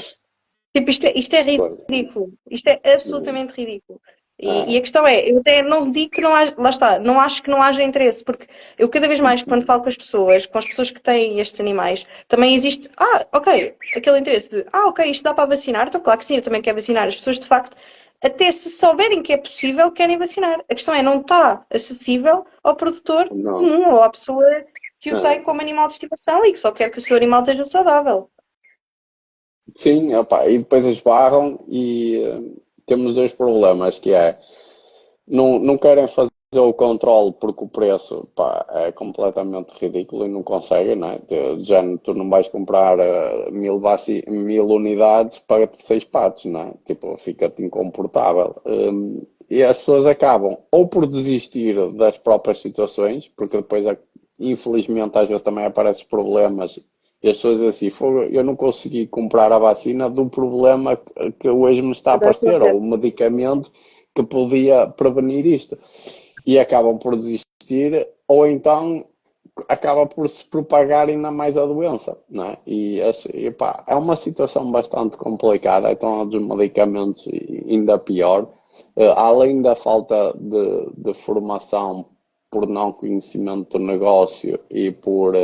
B: Tipo, isto é ridículo. Isto é absolutamente ridículo. E a questão é, eu até não digo que não haja, lá está, não acho que não haja interesse, porque eu cada vez mais, quando falo com as pessoas que têm estes animais, também existe, ok, aquele interesse de, ok, isto dá para vacinar, então claro que sim, eu também quero vacinar. As pessoas, de facto, até se souberem que é possível, querem vacinar. A questão é, não está acessível ao produtor
A: não.
B: comum ou à pessoa que o tem
A: Ah,
B: como animal de estimação e que só quer que o seu animal esteja saudável.
A: sim, opá, e depois esbarram e temos dois problemas, que é, não querem fazer o controle porque o preço, pá, é completamente ridículo e não conseguem, não é? Já tu não vais comprar 1000 unidades para 6 patos, não é? Tipo, fica-te incomportável. E as pessoas acabam ou por desistir das próprias situações, porque depois, infelizmente, às vezes também aparecem problemas e as pessoas dizem assim, "Fogo, eu não consegui comprar a vacina do problema que hoje me está a aparecer, ou o medicamento que podia prevenir isto. E acabam por desistir, ou então acaba por se propagar ainda mais a doença, não é? E pá, é uma situação bastante complicada, então a dos medicamentos ainda pior. Além da falta de formação por não conhecimento do negócio e por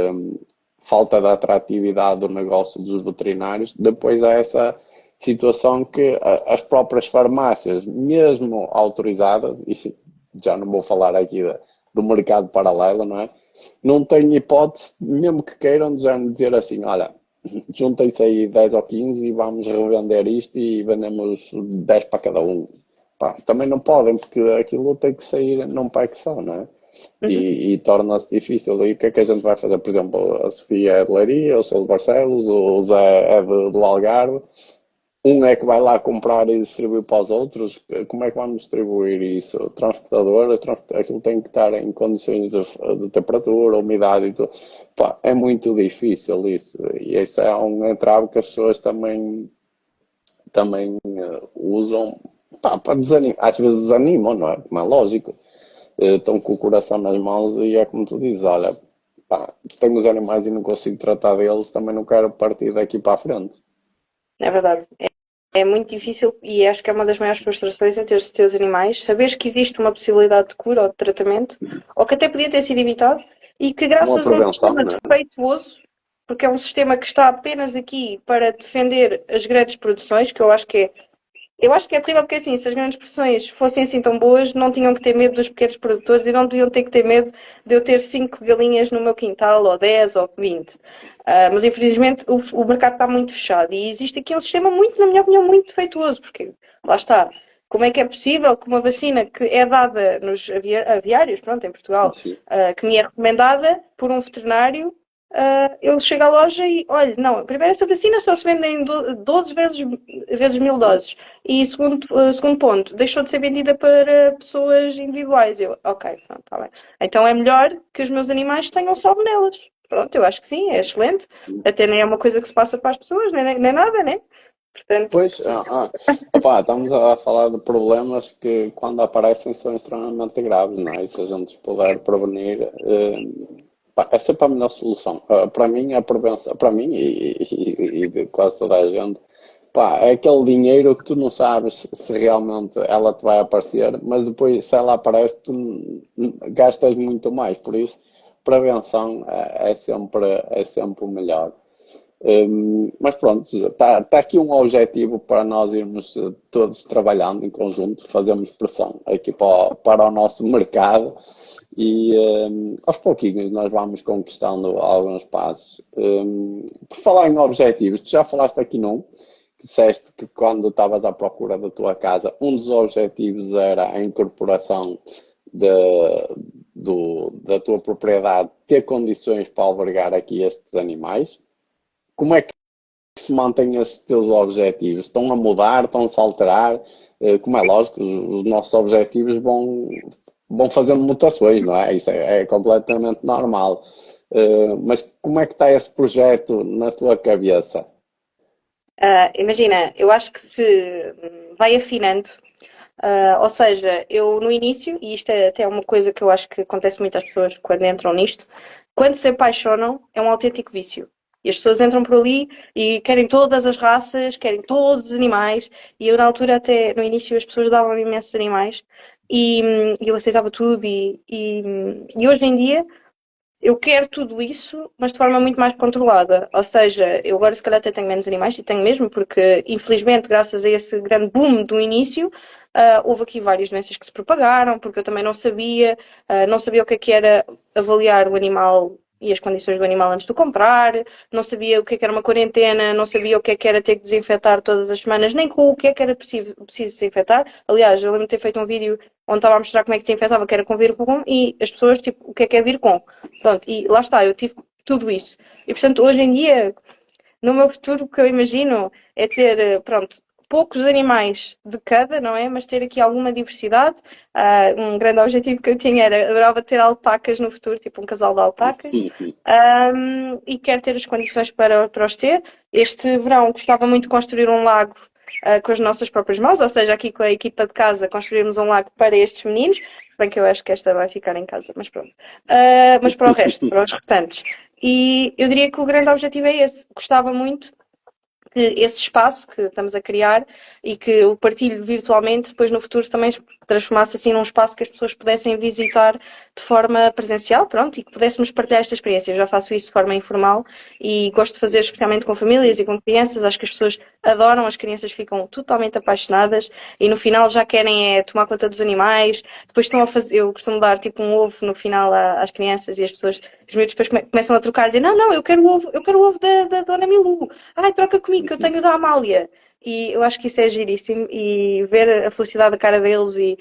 A: falta de atratividade do negócio dos veterinários, depois há essa situação que as próprias farmácias, mesmo autorizadas, e já não vou falar aqui do mercado paralelo, não é? Não tem hipótese, mesmo que queiram, já dizer assim, olha, juntem-se aí 10 ou 15 e vamos revender isto e vendemos 10 para cada um. Pá, também não podem, porque aquilo tem que sair num pack só, não é?
B: Uhum.
A: E torna-se difícil. E o que é que a gente vai fazer? Por exemplo, a Sofia é de Leiria, eu sou de Barcelos, o Zé é do Algarve. Um é que vai lá comprar e distribuir para os outros. Como é que vamos distribuir isso? O transportador, aquilo tem que estar em condições de temperatura, umidade e tudo. Pá, é muito difícil isso. E isso é um entrave que as pessoas também usam, pá, para desanimar. Às vezes desanimam, não é? Como é lógico. Estão com o coração nas mãos e é como tu dizes, olha, pá, tenho os animais e não consigo tratar deles, também não quero partir daqui para a frente.
B: É verdade. É muito difícil e acho que é uma das maiores frustrações em ter os teus animais, saberes que existe uma possibilidade de cura ou de tratamento, ou que até podia ter sido evitado, e que
A: Uma
B: graças a um
A: prevenção,
B: sistema
A: não é?
B: defeituoso, porque é um sistema que está apenas aqui para defender as grandes produções, que eu acho que é terrível porque assim, se as grandes produções fossem assim tão boas, não tinham que ter medo dos pequenos produtores e não deviam ter que ter medo de eu ter 5 galinhas no meu quintal, ou 10 ou 20. Mas infelizmente o mercado está muito fechado e existe aqui um sistema muito, na minha opinião, muito defeituoso, porque lá está. Como é que é possível que uma vacina que é dada nos aviários, pronto, em Portugal,
A: Sim.
B: que me é recomendada por um veterinário, eu chego à loja e, olha, não, primeiro essa vacina só se vende em 12 vezes 1000 doses. E segundo ponto, deixou de ser vendida para pessoas individuais. Eu, ok, pronto, está bem. Então é melhor que os meus animais tenham salmonelas. Pronto, eu acho que sim, é excelente. Até nem é uma coisa que se passa para as pessoas, nem nada, né? Portanto,
A: Pois, opá, estamos a falar de problemas que quando aparecem são extremamente graves, não é? E se a gente puder prevenir, pá, é sempre a melhor solução. Para mim, a prevenção, para mim e de quase toda a gente, pá, é aquele dinheiro que tu não sabes se realmente ela te vai aparecer, mas depois, se ela aparece, tu gastas muito mais. Por isso, prevenção é sempre o melhor. Mas pronto, está aqui um objetivo para nós irmos todos trabalhando em conjunto, fazermos pressão aqui para o nosso mercado e aos pouquinhos nós vamos conquistando alguns passos. Por falar em objetivos, tu já falaste aqui num, que disseste que quando estavas à procura da tua casa, um dos objetivos era a incorporação da tua propriedade ter condições para albergar aqui estes animais. Como é que se mantêm esses teus objetivos? Estão a mudar, estão-se a alterar? Como é lógico, os nossos objetivos vão fazendo mutações, não é? Isso é completamente normal. Mas como é que está esse projeto na tua cabeça?
B: imagina, eu acho que se vai afinando. Ou seja, eu no início, e isto é até uma coisa que eu acho que acontece muito às pessoas quando entram nisto, quando se apaixonam, é um autêntico vício. E as pessoas entram por ali e querem todas as raças, querem todos os animais. E eu, na altura, até no início, as pessoas davam-me imensos animais e eu aceitava tudo. E hoje em dia, eu quero tudo isso, mas de forma muito mais controlada. Ou seja, eu agora se calhar até tenho menos animais, e tenho mesmo, porque infelizmente, graças a esse grande boom do início, houve aqui várias doenças que se propagaram, porque eu também não sabia o que era avaliar o animal e as condições do animal antes de o comprar, não sabia o que era uma quarentena, não sabia o que era ter que desinfetar todas as semanas, nem com o que era preciso desinfetar. Aliás, eu lembro de ter feito um vídeo onde estava a mostrar como é que desinfetava, que era com Vir-com, e as pessoas, tipo, o que é Vir-com? Pronto, e lá está, eu tive tudo isso. E portanto, hoje em dia, no meu futuro, o que eu imagino é ter, pronto, poucos animais de cada, não é? Mas ter aqui alguma diversidade. Um grande objetivo que eu tinha era, adorava ter alpacas no futuro, tipo um casal de alpacas. E quero ter as condições para os ter. Este verão gostava muito de construir um lago com as nossas próprias mãos, ou seja, aqui com a equipa de casa construirmos um lago para estes meninos, se bem que eu acho que esta vai ficar em casa, mas pronto. Mas para o resto, para os restantes. E eu diria que o grande objetivo é esse. Gostava muito que esse espaço que estamos a criar e que o partilho virtualmente depois no futuro também se transformasse assim num espaço que as pessoas pudessem visitar de forma presencial, pronto, e que pudéssemos partilhar esta experiência. Eu já faço isso de forma informal e gosto de fazer especialmente com famílias e com crianças. Acho que as pessoas adoram, as crianças ficam totalmente apaixonadas e no final já querem tomar conta dos animais. Depois estão a fazer, eu costumo dar tipo um ovo no final às crianças e as pessoas, os miúdos depois começam a trocar e dizer, não, eu quero o ovo da Dona Milu. Ai, troca comigo que eu tenho o da Amália. E eu acho que isso é giríssimo e ver a felicidade da cara deles e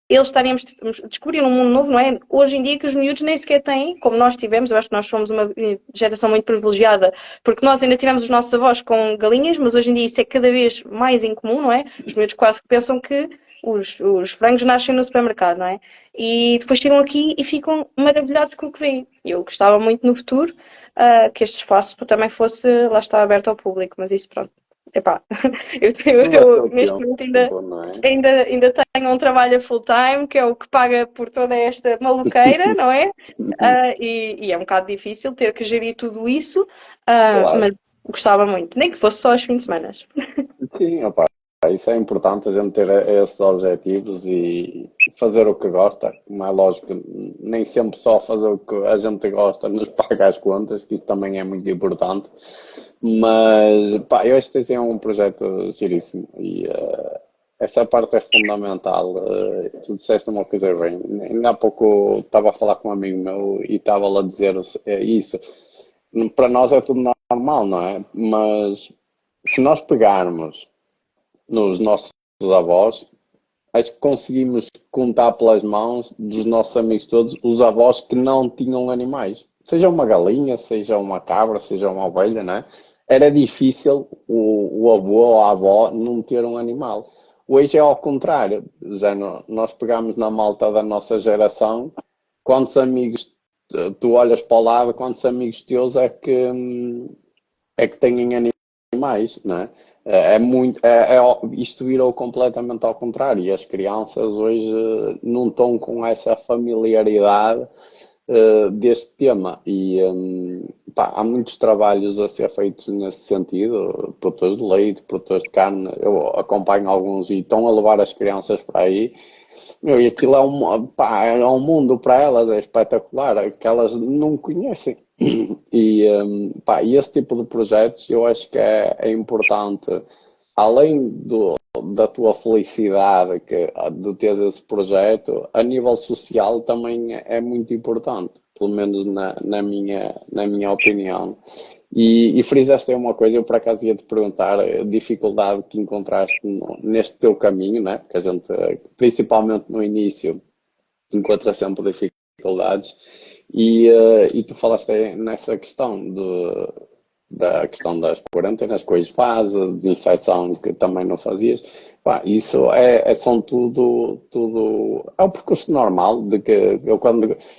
B: eles estarem a descobrir um mundo novo, não é? Hoje em dia que os miúdos nem sequer têm, como nós tivemos, eu acho que nós somos uma geração muito privilegiada, porque nós ainda tivemos os nossos avós com galinhas, mas hoje em dia isso é cada vez mais incomum, não é? Os miúdos quase que pensam que os frangos nascem no supermercado, não é? E depois chegam aqui e ficam maravilhados com o que veem. Eu gostava muito no futuro que este espaço também fosse, lá está, aberto ao público, mas isso pronto. Epá,
A: Não vai ser o
B: neste momento ainda,
A: tempo, não é?
B: ainda tenho um trabalho a full time, que é o que paga por toda esta maluqueira, não é? E é um bocado difícil ter que gerir tudo isso,
A: Claro.
B: mas gostava muito, nem que fosse só aos fins de semana.
A: Sim, opá, isso é importante a gente ter esses objetivos e fazer o que gosta. Como é lógico, nem sempre só fazer o que a gente gosta nos paga as contas, que isso também é muito importante. Mas, pá, eu acho que esse é um projeto giríssimo e essa parte é fundamental. Tu disseste uma coisa bem. Ainda há pouco estava a falar com um amigo meu e estava-lhe a dizer isso. Para nós é tudo normal, não é? Mas se nós pegarmos nos nossos avós, acho que conseguimos contar pelas mãos dos nossos amigos todos os avós que não tinham animais. Seja uma galinha, seja uma cabra, seja uma ovelha, não é? Era difícil o avô ou a avó não ter um animal. Hoje é ao contrário. Já nós pegamos na malta da nossa geração, quantos amigos tu olhas para o lado, quantos amigos teus é que têm animais, não é? Isto virou completamente ao contrário e as crianças hoje não estão com essa familiaridade deste tema e pá, há muitos trabalhos a ser feitos nesse sentido, produtores de leite, produtores de carne, eu acompanho alguns e estão a levar as crianças para aí. Meu, e aquilo pá, é um mundo para elas, é espetacular, que elas não conhecem. E, pá, e esse tipo de projetos eu acho que é importante, além da tua felicidade de ter esse projeto, a nível social também é muito importante, pelo menos na minha opinião. E frisaste aí uma coisa, eu por acaso ia te perguntar a dificuldade que encontraste neste teu caminho, né? Porque a gente, principalmente no início, encontra sempre dificuldades. E tu falaste aí nessa questão da questão das quarentenas, que hoje faz, a desinfecção que também não fazias. Pá, isso são tudo, é o percurso normal de que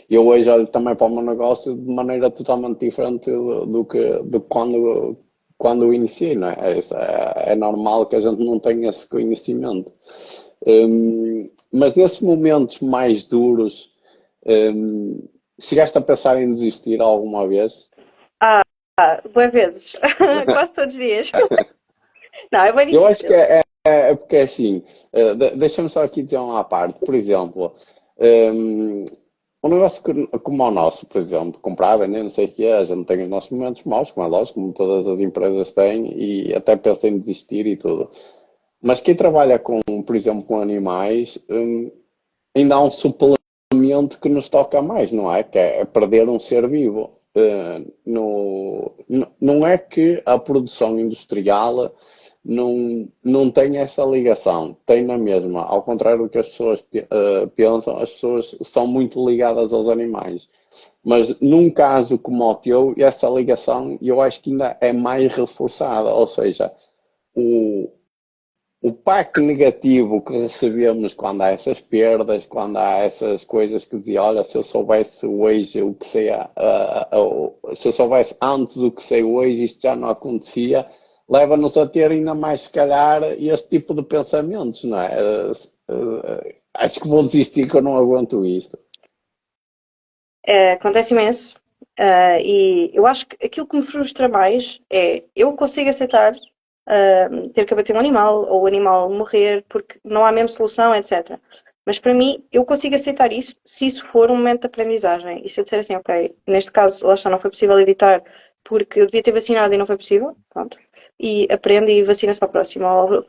A: eu hoje olho também para o meu negócio de maneira totalmente diferente do que quando eu iniciei, não é? É normal que a gente não tenha esse conhecimento. Mas nesses momentos mais duros, chegaste a pensar em desistir alguma vez?
B: Boas vezes, quase todos os dias. Não, é bem
A: Eu acho que
B: difícil.
A: é porque é assim, deixa-me só aqui dizer uma parte, por exemplo, um negócio como o nosso, por exemplo, comprar, vender, não sei o que é, a gente tem os nossos momentos maus, como é lógico, como todas as empresas têm, e até pensa em desistir e tudo. Mas quem trabalha com, por exemplo, com animais, ainda há um suplemento que nos toca mais, não é? Que é perder um ser vivo. Não é que a produção industrial não tem essa ligação, tem na mesma. Ao contrário do que as pessoas pensam, as pessoas são muito ligadas aos animais. Mas num caso como o teu, essa ligação eu acho que ainda é mais reforçada, ou seja, o, o impacto negativo que recebemos quando há essas perdas, quando há essas coisas que dizia, olha, se eu soubesse hoje o que sei, se eu soubesse antes o que sei hoje, isto já não acontecia, leva-nos a ter ainda mais, se calhar, este tipo de pensamentos, não é? Acho que vou desistir que eu não aguento isto.
B: Acontece imenso. E eu acho que aquilo que me frustra mais é eu consigo aceitar ter que abater um animal ou o animal morrer porque não há mesmo solução, etc. Mas para mim, eu consigo aceitar isso se isso for um momento de aprendizagem. E se eu disser assim, ok, neste caso, lá está, não foi possível evitar porque eu devia ter vacinado e não foi possível, pronto. E aprende e vacina-se para a próxima. Ou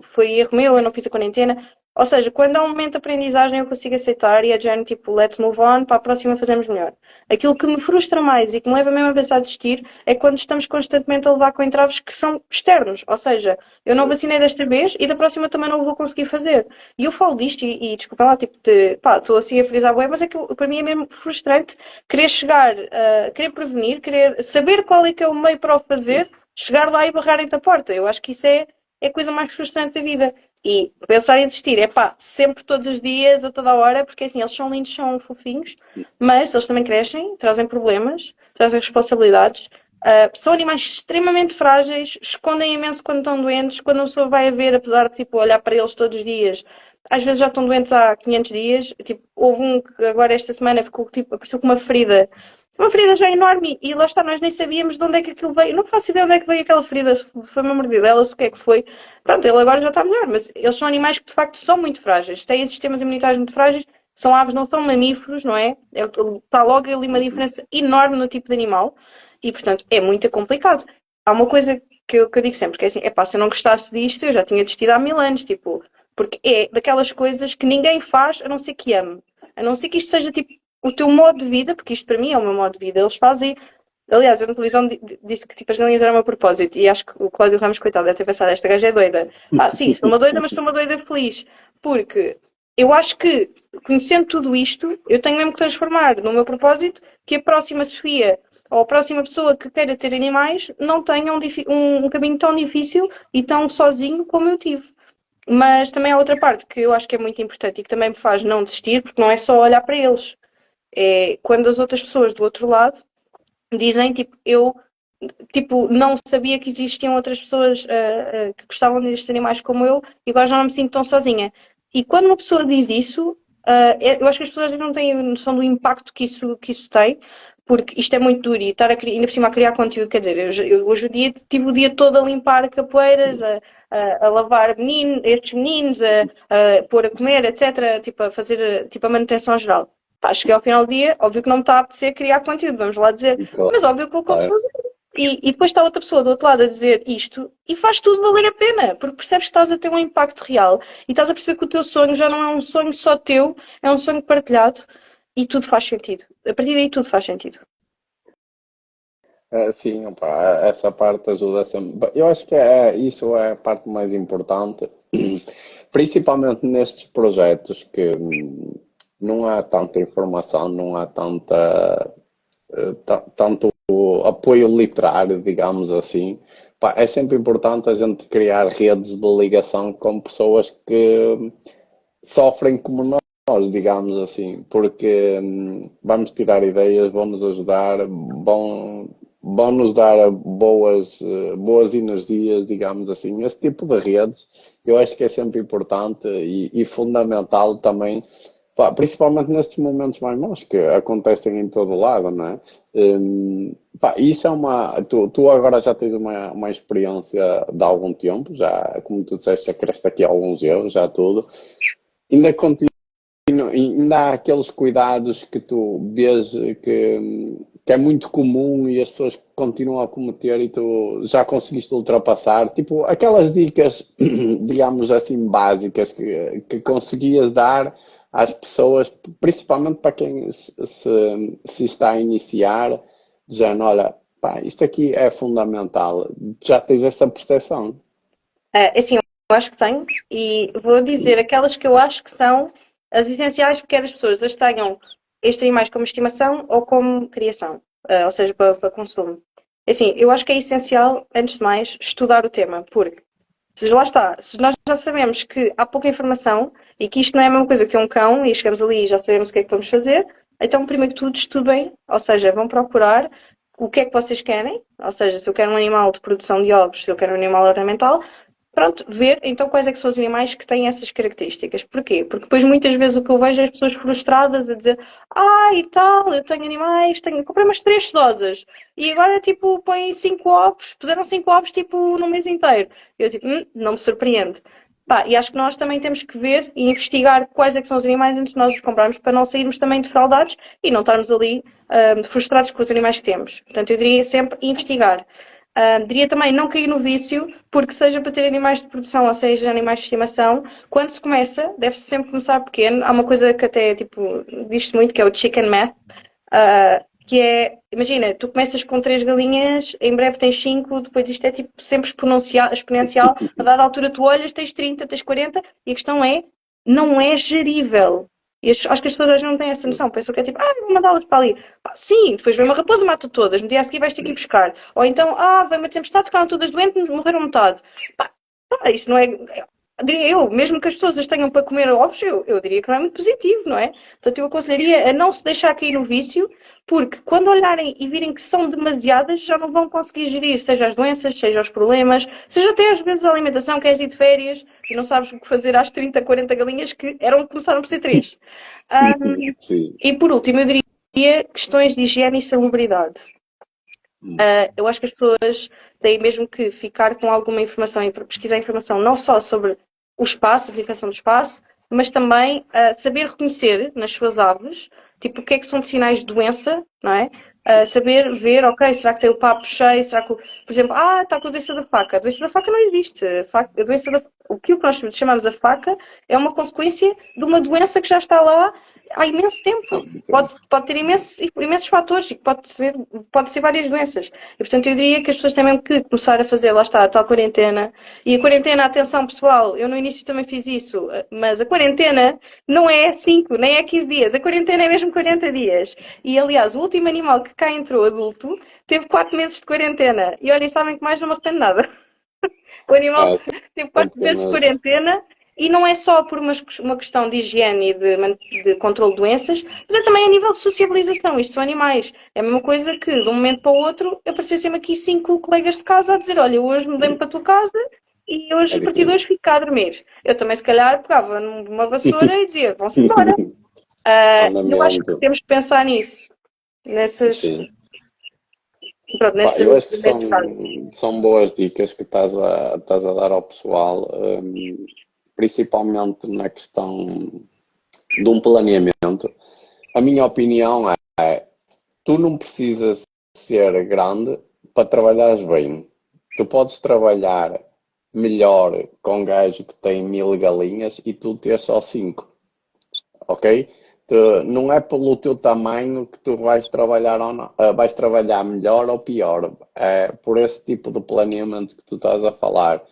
B: foi erro meu, eu não fiz a quarentena. Ou seja, quando há um momento de aprendizagem eu consigo aceitar e é de género tipo, let's move on, para a próxima fazemos melhor. Aquilo que me frustra mais e que me leva mesmo a pensar a desistir é quando estamos constantemente a levar com entraves que são externos. Ou seja, eu não vacinei desta vez e da próxima também não o vou conseguir fazer. E eu falo disto e desculpa lá, tipo, pá, estou assim a frisar bem, mas é que para mim é mesmo frustrante querer chegar, querer prevenir, querer saber qual é que é o meio para o fazer, chegar lá e barrarem-te a porta. Eu acho que isso é a coisa mais frustrante da vida. E pensar em desistir é pá, sempre, todos os dias, a toda hora, porque assim, eles são lindos, são fofinhos, mas eles também crescem, trazem problemas, trazem responsabilidades. São animais extremamente frágeis, escondem imenso quando estão doentes, quando a pessoa vai a ver, apesar de tipo, olhar para eles todos os dias, às vezes já estão doentes há 500 dias. Tipo, houve um que agora esta semana ficou, tipo, apareceu com uma ferida já enorme e lá está, nós nem sabíamos de onde é que aquilo veio. Não faço ideia de onde é que veio aquela ferida, se foi uma mordidela, se o que é que foi. Pronto, ele agora já está melhor, mas eles são animais que de facto são muito frágeis, têm sistemas imunitários muito frágeis, são aves, não são mamíferos, não é? Está logo ali uma diferença enorme no tipo de animal e, portanto, é muito complicado. Há uma coisa que eu digo sempre, que é assim, epá, se eu não gostasse disto, eu já tinha desistido há 1000 anos, tipo, porque é daquelas coisas que ninguém faz a não ser que ame. A não ser que isto seja tipo o teu modo de vida, porque isto para mim é o meu modo de vida. Eles fazem. Aliás, eu na televisão disse que tipo, as galinhas eram o meu propósito e acho que o Cláudio Ramos, coitado, deve ter pensado, esta gaja é doida. Ah, sim, sou uma doida, mas sou uma doida feliz. Porque eu acho que, conhecendo tudo isto, eu tenho mesmo que transformar no meu propósito que a próxima Sofia ou a próxima pessoa que queira ter animais não tenha um caminho tão difícil e tão sozinho como eu tive. Mas também há outra parte que eu acho que é muito importante e que também me faz não desistir, porque não é só olhar para eles. É quando as outras pessoas do outro lado dizem, tipo, eu tipo, não sabia que existiam outras pessoas que gostavam destes animais como eu e agora já não me sinto tão sozinha. E quando uma pessoa diz isso, eu acho que as pessoas não têm noção do impacto que isso tem, porque isto é muito duro e estar ainda por cima a criar conteúdo, quer dizer, eu hoje tive o dia todo a limpar capoeiras, a lavar estes meninos, a pôr a comer, etc., tipo, a fazer tipo, a manutenção geral. Pá, cheguei ao final do dia, óbvio que não me está a apetecer criar conteúdo, vamos lá dizer, mas óbvio que o que eu
A: Claro.
B: e depois está outra pessoa do outro lado a dizer isto e faz tudo valer a pena, porque percebes que estás a ter um impacto real e estás a perceber que o teu sonho já não é um sonho só teu, é um sonho partilhado e tudo faz sentido. A partir daí tudo faz sentido.
A: Sim, opá, essa parte ajuda sempre. Eu acho que isso é a parte mais importante, principalmente nestes projetos que não há tanta informação, não há tanto apoio literário, digamos assim. Pá, é sempre importante a gente criar redes de ligação com pessoas que sofrem como nós, digamos assim, porque vamos tirar ideias, vão nos ajudar, vão nos dar boas energias, digamos assim. Esse tipo de redes eu acho que é sempre importante e fundamental também, pá, principalmente nestes momentos mais maus que acontecem em todo lado, não é? Pá, isso é tu agora já tens uma experiência de algum tempo, já, como tu disseste, já cresceste aqui alguns erros, já tudo. Ainda continua, ainda há aqueles cuidados que tu vês que é muito comum e as pessoas continuam a cometer e tu já conseguiste ultrapassar. Tipo, aquelas dicas, digamos assim, básicas que conseguias dar às pessoas, principalmente para quem se está a iniciar, dizendo, olha, pá, isto aqui é fundamental. Já tens essa percepção.
B: Assim, eu acho que tenho e vou dizer aquelas que eu acho que são as essenciais porque quer as pessoas as tenham estes animais como estimação ou como criação, ou seja, para consumo. Assim, eu acho que é essencial, antes de mais, estudar o tema, porque se lá está, se nós já sabemos que há pouca informação e que isto não é a mesma coisa que ter um cão e chegamos ali e já sabemos o que é que vamos fazer, então primeiro que tudo estudem, ou seja, vão procurar o que é que vocês querem, ou seja, se eu quero um animal de produção de ovos, se eu quero um animal ornamental, pronto, ver então quais é que são os animais que têm essas características. Porquê? Porque depois muitas vezes o que eu vejo é as pessoas frustradas a dizer e tal, eu tenho animais, comprei umas 3 sedosas e agora tipo põem 5 ovos, puseram 5 ovos tipo no mês inteiro. Eu tipo, não me surpreende. Pá, e acho que nós também temos que ver e investigar quais é que são os animais antes de nós os comprarmos para não sairmos também defraudados e não estarmos ali frustrados com os animais que temos. Portanto, eu diria sempre investigar. Diria também não cair no vício, porque seja para ter animais de produção ou seja animais de estimação, quando se começa, deve-se sempre começar pequeno. Há uma coisa que até tipo, diz-se muito, que é o chicken math, que é, imagina, tu começas com 3 galinhas, em breve tens 5, depois isto é tipo sempre exponencial, a dada altura tu olhas, tens 30, tens 40, e a questão é, não é gerível. E acho que as pessoas não têm essa noção, pensam que é tipo, vou mandá-las para ali. Pá, sim, depois vem uma raposa, mata todas, no dia a seguir vais ter que ir buscar. Ou então, vem uma tempestade, ficaram todas doentes, morreram metade. Isso não é. Diria eu, mesmo que as pessoas as tenham para comer ovos, eu diria que não é muito positivo, não é? Portanto, eu aconselharia a não se deixar cair no vício, porque quando olharem e virem que são demasiadas, já não vão conseguir gerir, seja as doenças, seja os problemas, seja até às vezes a alimentação, queres ir de férias e não sabes o que fazer às 30, 40 galinhas que começaram por ser 3.
A: Sim.
B: E por último, eu diria questões de higiene e salubridade. Eu acho que as pessoas têm mesmo que ficar com alguma informação e pesquisar informação não só sobre o espaço, a desinfecção do espaço, mas também saber reconhecer nas suas aves, tipo, o que é que são de sinais de doença, não é? Saber ver, ok, será que tem o papo cheio? Será que, por exemplo, está com a doença da faca. A doença da faca não existe. A doença o que nós chamamos a faca é uma consequência de uma doença que já está lá há imenso tempo. Pode ter imensos fatores e pode ser várias doenças. E, portanto, eu diria que as pessoas têm mesmo que começar a fazer, lá está, a tal quarentena. E a quarentena, atenção pessoal, eu no início também fiz isso, mas a quarentena não é 5, nem é 15 dias. A quarentena é mesmo 40 dias. E, aliás, o último animal que cá entrou adulto teve 4 meses de quarentena. E olhem, sabem que mais não me arrependo nada. O animal
A: Ah,
B: teve
A: tem
B: 4
A: que ter
B: meses de
A: mesmo.
B: quarentena e não é só por uma questão de higiene e de controle de doenças, mas é também a nível de sociabilização. Isto são animais. É a mesma coisa que, de um momento para o outro, aparecessem aqui 5 colegas de casa a dizer: Olha, hoje mudei-me para a tua casa e hoje,
A: É
B: a partir de hoje,
A: diferente.
B: fico cá a dormir. Eu também, se calhar, pegava numa vassoura e dizia: Vão-se embora. Eu acho que
A: Andamento.
B: temos que pensar nisso, nesses,
A: Sim.
B: pronto,
A: Pá, eu acho que
B: nesse caso.
A: são boas dicas que estás a dar ao pessoal, principalmente na questão de um planeamento. A minha opinião é, tu não precisas ser grande para trabalhares bem. Tu podes trabalhar melhor com um gajo que tem 1000 galinhas e tu ter só 5, ok? Não é pelo teu tamanho que tu vais trabalhar ou não, vais trabalhar melhor ou pior. É por esse tipo de planeamento que tu estás a falar.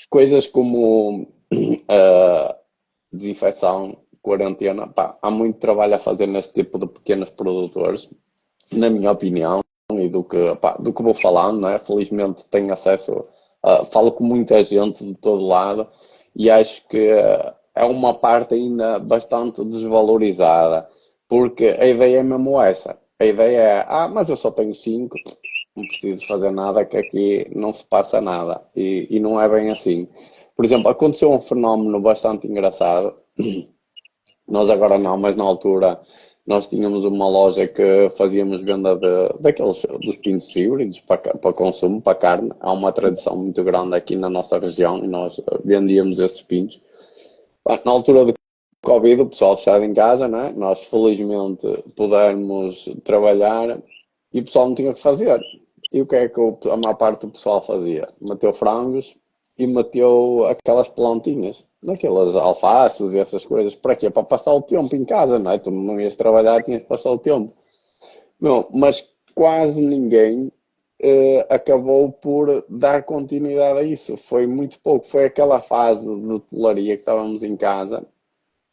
A: Coisas como desinfecção, quarentena, pá, há muito trabalho a fazer neste tipo de pequenos produtores, na minha opinião, e do que vou falando, não é? Felizmente tenho acesso, falo com muita gente de todo lado e acho que é uma parte ainda bastante desvalorizada, porque a ideia é mesmo essa. A ideia é, mas eu só tenho 5, não preciso fazer nada, que aqui não se passa nada. E não é bem assim. Por exemplo, aconteceu um fenómeno bastante engraçado. Nós agora não, mas na altura nós tínhamos uma loja que fazíamos venda daqueles dos pintos híbridos para consumo, para carne. Há uma tradição muito grande aqui na nossa região e nós vendíamos esses pintos. Na altura do Covid, o pessoal fechado em casa, né? Nós felizmente pudemos trabalhar e o pessoal não tinha o que fazer. E o que é que a maior parte do pessoal fazia? Meteu frangos e meteu aquelas plantinhas, daquelas alfaces e essas coisas. Para quê? Para passar o tempo em casa, não é? Tu não ias trabalhar, tinhas que passar o tempo. Não, mas quase ninguém acabou por dar continuidade a isso. Foi muito pouco. Foi aquela fase de tolaria que estávamos em casa,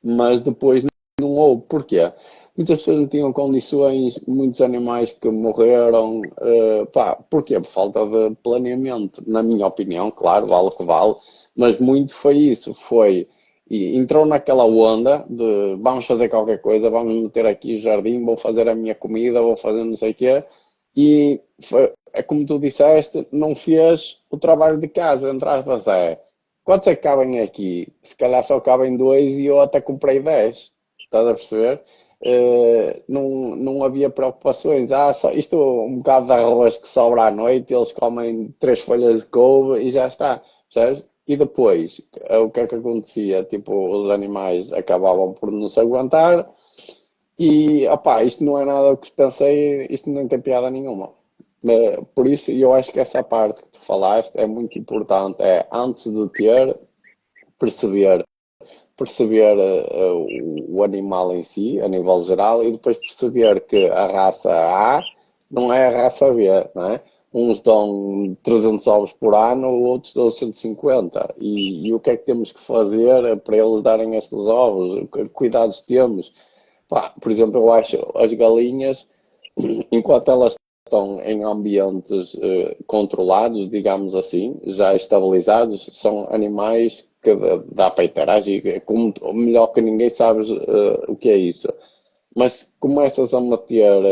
A: mas depois não houve. Porquê? Muitas pessoas não tinham condições, muitos animais que morreram. Porquê? Por falta de planeamento. Na minha opinião, claro, vale o que vale, mas muito foi isso. E entrou naquela onda de vamos fazer qualquer coisa, vamos meter aqui o jardim, vou fazer a minha comida, vou fazer não sei o quê. E é como tu disseste, não fez o trabalho de casa, entre aspas, é. quantos é que cabem aqui? Se calhar só cabem dois e eu até comprei 10. Estás a perceber? Não havia preocupações. Só, isto um bocado de arroz que sobra à noite, eles comem 3 folhas de couve e já está. Percebes? E depois, o que é que acontecia? Tipo, os animais acabavam por não se aguentar e, opá, isto não é nada o que pensei, isto não tem piada nenhuma. Por isso, eu acho que essa parte que tu falaste é muito importante. É, antes de ter, perceber o animal em si, a nível geral, e depois perceber que a raça A não é a raça B, não é? Uns dão 300 ovos por ano, outros dão 150. E o que é que temos que fazer para eles darem estes ovos? Que cuidados temos? Pá, por exemplo, eu acho as galinhas, enquanto elas estão em ambientes controlados, digamos assim, já estabilizados, são animais que dá para interagir, como, melhor que ninguém sabes o que é isso. Mas começas a meter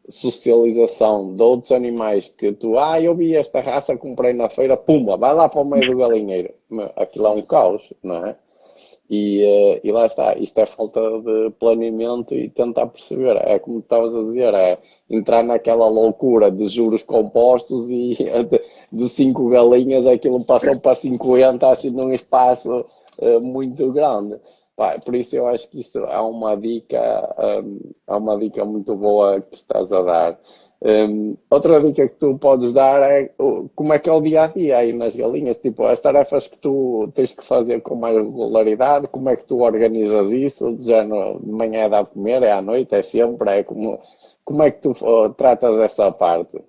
A: socialização de outros animais que tu, eu vi esta raça, comprei na feira, pumba, vai lá para o meio do galinheiro. Aquilo é um caos, não é? E lá está, isto é falta de planeamento e tentar perceber. É como estavas a dizer, é entrar naquela loucura de juros compostos e de 5 galinhas aquilo passou para 50 assim num espaço muito grande. Pá, por isso eu acho que isso é uma dica muito boa que estás a dar. Outra dica que tu podes dar é como é que é o dia a dia aí nas galinhas, tipo, as tarefas que tu tens que fazer com mais regularidade, como é que tu organizas isso? Já de manhã dá de comer, é à noite, é sempre, como é que tu tratas essa parte?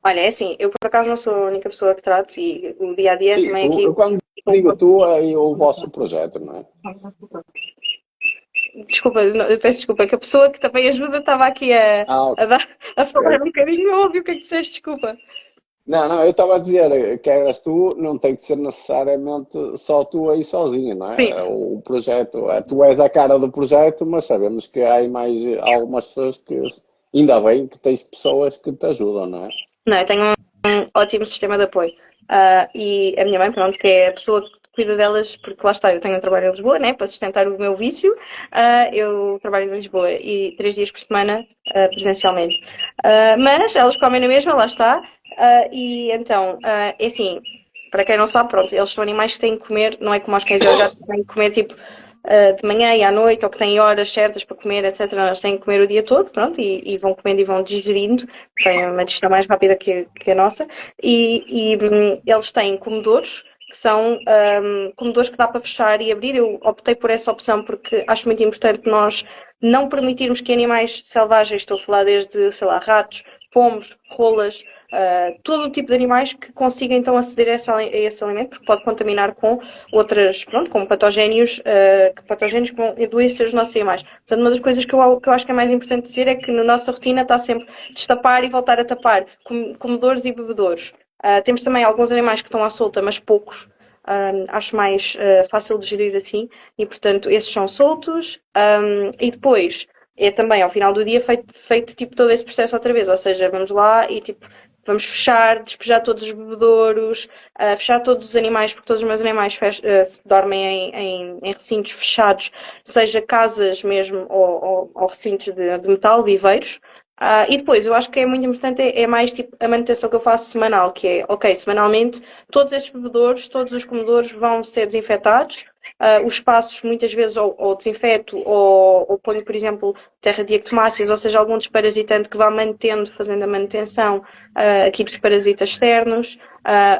B: Olha, é assim, eu por acaso não sou a única pessoa que trato e o dia a dia
A: Sim,
B: também aqui.
A: eu quando digo tu, é o vosso projeto, não é?
B: Desculpa, eu peço desculpa, que a pessoa que também ajuda estava aqui
A: Ok.
B: a, dar, a falar um bocadinho, eu ouvi o que é que disseste, desculpa.
A: Não, eu estava a dizer que eras tu, não tem que ser necessariamente só tu aí sozinho, não
B: Sim,
A: é? O projeto, tu és a cara do projeto, mas sabemos que há aí mais algumas pessoas que, ainda bem que tens pessoas que te ajudam, não é?
B: não, eu tenho um ótimo sistema de apoio. E a minha mãe, pronto, que é a pessoa que cuida delas, porque lá está, eu tenho um trabalho em Lisboa, né, para sustentar o meu vício. Eu trabalho em Lisboa e 3 dias por semana, presencialmente. Mas elas comem na mesma, lá está. E então, é assim, para quem não sabe, pronto, eles são animais que têm que comer, não é como os cães e aos gatos que têm que comer tipo de manhã e à noite, ou que têm horas certas para comer, etc. Não, eles têm que comer o dia todo, pronto, e vão comendo e vão digerindo, têm uma digestão mais rápida que a nossa, eles têm comedouros, que são comedouros que dá para fechar e abrir. Eu optei por essa opção porque acho muito importante nós não permitirmos que animais selvagens, estou a falar desde, sei lá, ratos, pombos, rolas, todo o tipo de animais que consigam então aceder a esse alimento, porque pode contaminar com outras, pronto, como patógenos, patógenos que vão adoecer os nossos animais. Portanto, uma das coisas que eu acho que é mais importante dizer é que na nossa rotina está sempre destapar e voltar a tapar comedores e bebedouros. Temos também alguns animais que estão à solta, mas poucos. Acho mais fácil de gerir assim e, portanto, esses são soltos. E depois é também ao final do dia feito tipo todo esse processo outra vez, ou seja, vamos lá e tipo vamos fechar, despejar todos os bebedouros, fechar todos os animais, porque todos os meus animais dormem em recintos fechados, seja casas mesmo ou recintos de metal, viveiros. E depois, eu acho que é muito importante, é mais tipo a manutenção que eu faço semanal, que é, ok, semanalmente, todos estes bebedouros, todos os comedouros vão ser desinfetados, os espaços muitas vezes ou desinfeto ou ponho, por exemplo, terra de ectomáceas, ou seja, algum desparasitante que vá mantendo, fazendo a manutenção aqui dos parasitas externos.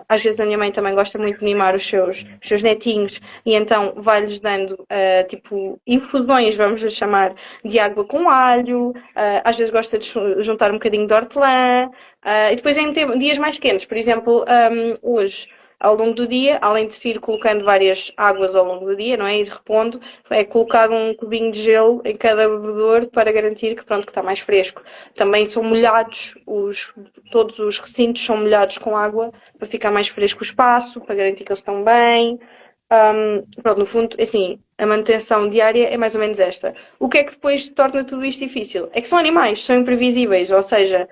B: Às vezes a minha mãe também gosta muito de mimar os seus netinhos e então vai-lhes dando tipo infusões, vamos lhe chamar, de água com alho, às vezes gosta de juntar um bocadinho de hortelã, e depois em dias mais quentes, por exemplo, hoje, ao longo do dia, além de se ir colocando várias águas ao longo do dia, não é? Ir repondo, é colocado um cubinho de gelo em cada bebedouro para garantir que, pronto, que está mais fresco. Também são molhados, todos os recintos são molhados com água para ficar mais fresco o espaço, para garantir que eles estão bem. Pronto, no fundo, assim, a manutenção diária é mais ou menos esta. O que é que depois torna tudo isto difícil? É que são animais, são imprevisíveis, ou seja,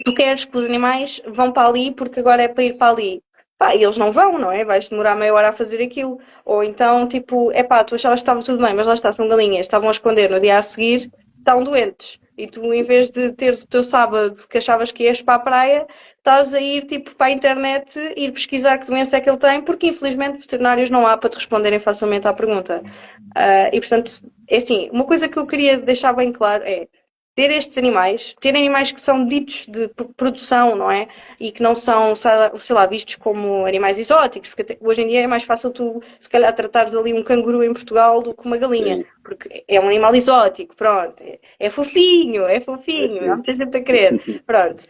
B: tu queres que os animais vão para ali porque agora é para ir para ali. Pá, e eles não vão, não é? Vais demorar meia hora a fazer aquilo. Ou então, tipo, epá, tu achavas que estava tudo bem, mas lá está, são galinhas, estavam a esconder no dia a seguir, estão doentes. E tu, em vez de teres o teu sábado que achavas que ias para a praia, estás a ir, tipo, para a internet, ir pesquisar que doença é que ele tem, porque infelizmente veterinários não há para te responderem facilmente à pergunta. E portanto, é assim, uma coisa que eu queria deixar bem claro é ter estes animais, ter animais que são ditos de produção, não é? E que não são, sei lá, vistos como animais exóticos, porque hoje em dia é mais fácil tu, se calhar, tratares ali um canguru em Portugal do que uma galinha,
A: Sim,
B: porque é um animal exótico, pronto, é fofinho, é
A: é
B: fofinho, há
A: sim.
B: muita gente a querer, pronto.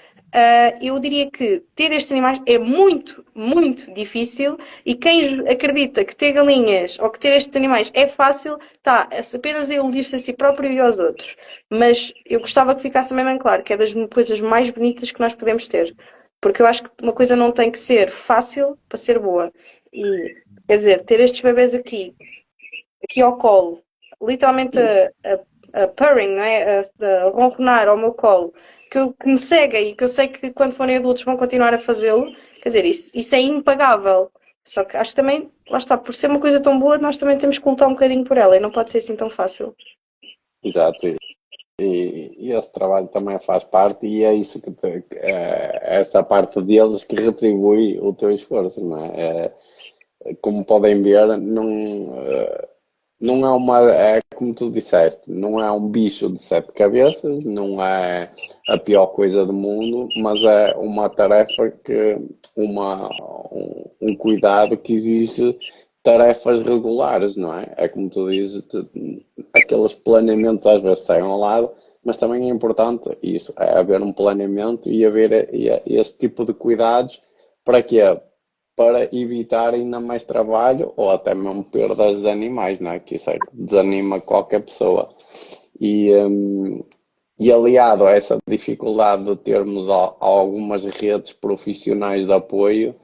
B: Eu diria que ter estes animais é muito, muito difícil e quem acredita que ter galinhas ou que ter estes animais é fácil, está apenas a iludir-se a si próprio e aos outros. Mas eu gostava que ficasse também bem claro que é das coisas mais bonitas que nós podemos ter. Porque eu acho que uma coisa não tem que ser fácil para ser boa. E, quer dizer, ter estes bebês aqui ao colo, literalmente a purring, não é? A ronronar ao meu colo, que me seguem e que eu sei que quando forem adultos vão continuar a fazê-lo, quer dizer, isso é impagável. Só que acho que também, lá está, por ser uma coisa tão boa, nós também temos que lutar um bocadinho por ela e não pode ser assim tão fácil.
A: Exato. E esse trabalho também faz parte e é isso é essa parte deles que retribui o teu esforço, não é? Como podem ver, não é é como tu disseste, não é um bicho de sete cabeças, não é a pior coisa do mundo, mas é uma tarefa um cuidado que exige tarefas regulares, não é? É como tu dizes, aqueles planeamentos às vezes saem ao lado, mas também é importante isso, é haver um planeamento e haver esse tipo de cuidados para quê? Para evitar ainda mais trabalho ou até mesmo perdas de animais, não é? Que isso é que desanima qualquer pessoa. E, hum, e aliado a essa dificuldade de termos algumas redes profissionais de apoio,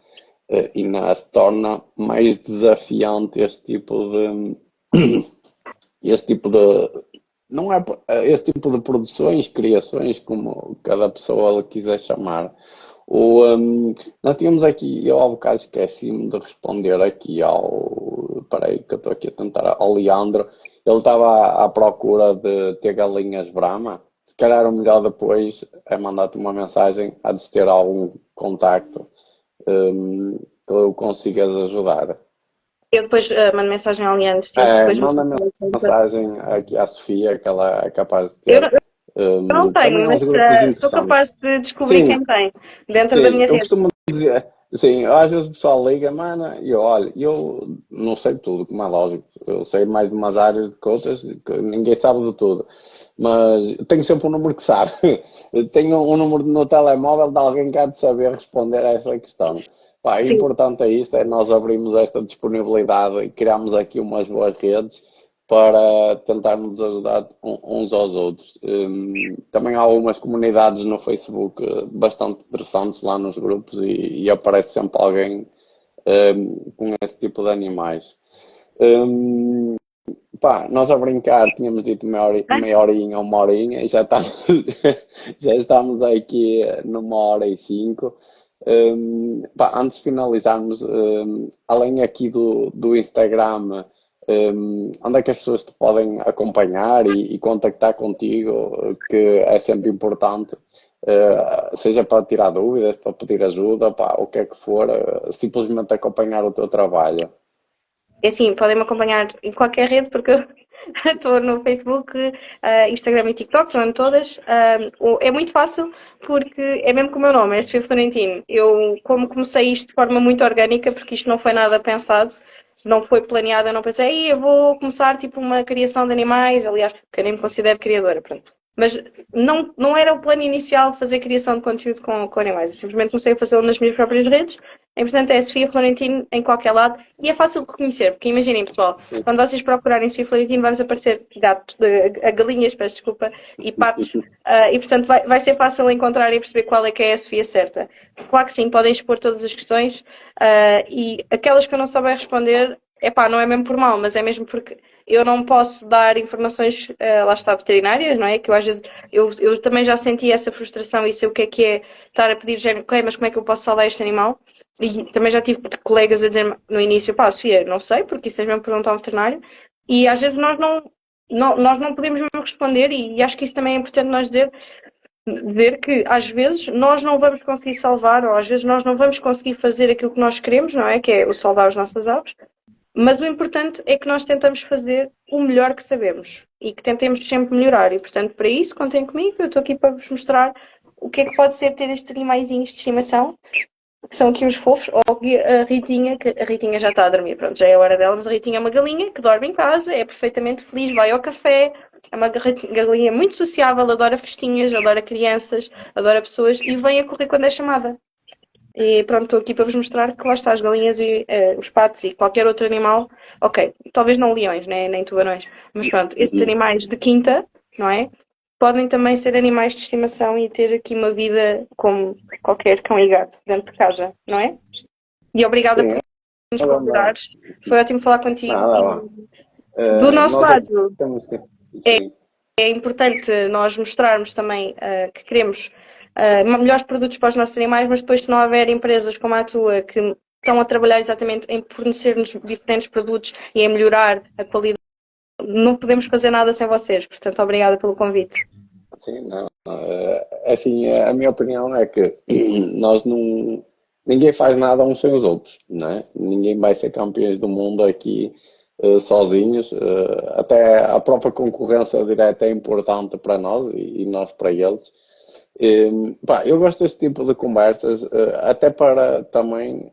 A: ainda se torna mais desafiante este tipo de, não é este tipo de produções, criações, como cada pessoa lhe quiser chamar. Nós tínhamos aqui, eu há bocado esqueci-me de responder aqui peraí que eu estou aqui a tentar, ao Leandro, ele estava à procura de ter galinhas Brahma, se calhar o melhor depois é mandar-te uma mensagem a de ter algum contacto, que eu consigas ajudar.
B: Eu depois mando mensagem ao Leandro, sim, se depois me
A: Manda mensagem aqui à Sofia, que ela é capaz de
B: eu,
A: ter.
B: eu não
A: Também
B: tenho,
A: há uns
B: mas
A: grupos
B: sou
A: interessantes.
B: capaz de descobrir
A: Sim,
B: quem tem dentro da
A: sim,
B: minha
A: eu
B: rede.
A: costumo dizer, sim, às vezes o pessoal liga, mano, e eu, olha, eu não sei tudo, como é lógico, eu sei mais de umas áreas de coisas que ninguém sabe de tudo, mas eu tenho sempre um número que sabe. Eu tenho um número no telemóvel de alguém que há de saber responder a essa questão. Pá, o
B: Sim.
A: importante é isso, é nós abrirmos esta disponibilidade e criarmos aqui umas boas redes para tentarmos ajudar uns aos outros. Também há algumas comunidades no Facebook bastante interessantes lá nos grupos e aparece sempre alguém com esse tipo de animais. Um, Pá, nós a brincar tínhamos dito meia horinha, uma horinha e já estamos, já estamos aqui numa hora e cinco. Pá, antes de finalizarmos, além aqui do Instagram, onde é que as pessoas te podem acompanhar e contactar contigo, que é sempre importante, seja para tirar dúvidas, para pedir ajuda, pá, o que é que for, simplesmente acompanhar o teu trabalho.
B: É assim, podem me acompanhar em qualquer rede, porque eu estou no Facebook, Instagram e TikTok, estou em todas. É muito fácil, porque é mesmo como o meu nome, é Sofia Florentino. Eu, como comecei isto de forma muito orgânica, porque isto não foi nada pensado, não foi planeado, eu não pensei, "Ei, eu vou começar tipo uma criação de animais", aliás, porque eu nem me considero criadora, pronto. Mas não era o plano inicial fazer criação de conteúdo com animais. Eu simplesmente comecei a fazê-lo nas minhas próprias redes. Portanto, é Sofia Florentino em qualquer lado e é fácil de reconhecer, porque imaginem, pessoal, quando vocês procurarem Sofia Florentino, vai-vos aparecer galinhas, peço desculpa, e patos, e portanto vai ser fácil encontrar e perceber qual é que é a Sofia certa. Claro que sim, podem expor todas as questões, e aquelas que eu não souber responder, epá, não é mesmo por mal, mas é mesmo porque eu não posso dar informações, lá está, veterinárias, não é? Que eu às vezes, eu também já senti essa frustração e sei o que é estar a pedir género, ok, mas como é que eu posso salvar este animal? E também já tive colegas a dizer no início, pá, Sofia, não sei, porque isso é mesmo perguntar a um veterinário. E às vezes nós não podemos mesmo responder e acho que isso também é importante nós dizer que às vezes nós não vamos conseguir salvar ou às vezes nós não vamos conseguir fazer aquilo que nós queremos, não é? Que é o salvar as nossas aves. Mas o importante é que nós tentamos fazer o melhor que sabemos e que tentemos sempre melhorar. E, portanto, para isso, contem comigo. Eu estou aqui para vos mostrar o que é que pode ser ter estes animaizinhos de estimação, que são aqui uns fofos. Ou a Ritinha, que a Ritinha já está a dormir. Pronto, já é a hora dela, mas a Ritinha é uma galinha que dorme em casa, é perfeitamente feliz, vai ao café. É uma galinha muito sociável, adora festinhas, adora crianças, adora pessoas e vem a correr quando é chamada. E pronto, estou aqui para vos mostrar que lá está as galinhas e os patos e qualquer outro animal. Ok, talvez não leões, né, nem tubarões, mas pronto, estes animais de quinta, não é? Podem também ser animais de estimação e ter aqui uma vida como qualquer cão e gato dentro de casa, não é? E obrigada por
A: Sim,
B: nos
A: é verdade.
B: convidares. Foi ótimo falar contigo.
A: Nada,
B: Do nosso
A: nós é que
B: lado,
A: temos que. Sim,
B: é importante nós mostrarmos também que queremos melhores produtos para os nossos animais, mas depois se não houver empresas como a tua que estão a trabalhar exatamente em fornecer-nos diferentes produtos e em melhorar a qualidade, não podemos fazer nada sem vocês. Portanto, obrigada pelo convite.
A: sim, não. Assim, a minha opinião é que nós não. Ninguém faz nada uns sem os outros, não é? Ninguém vai ser campeões do mundo aqui sozinhos. Até a própria concorrência direta é importante para nós e nós para eles. Pá, eu gosto deste tipo de conversas, até para também,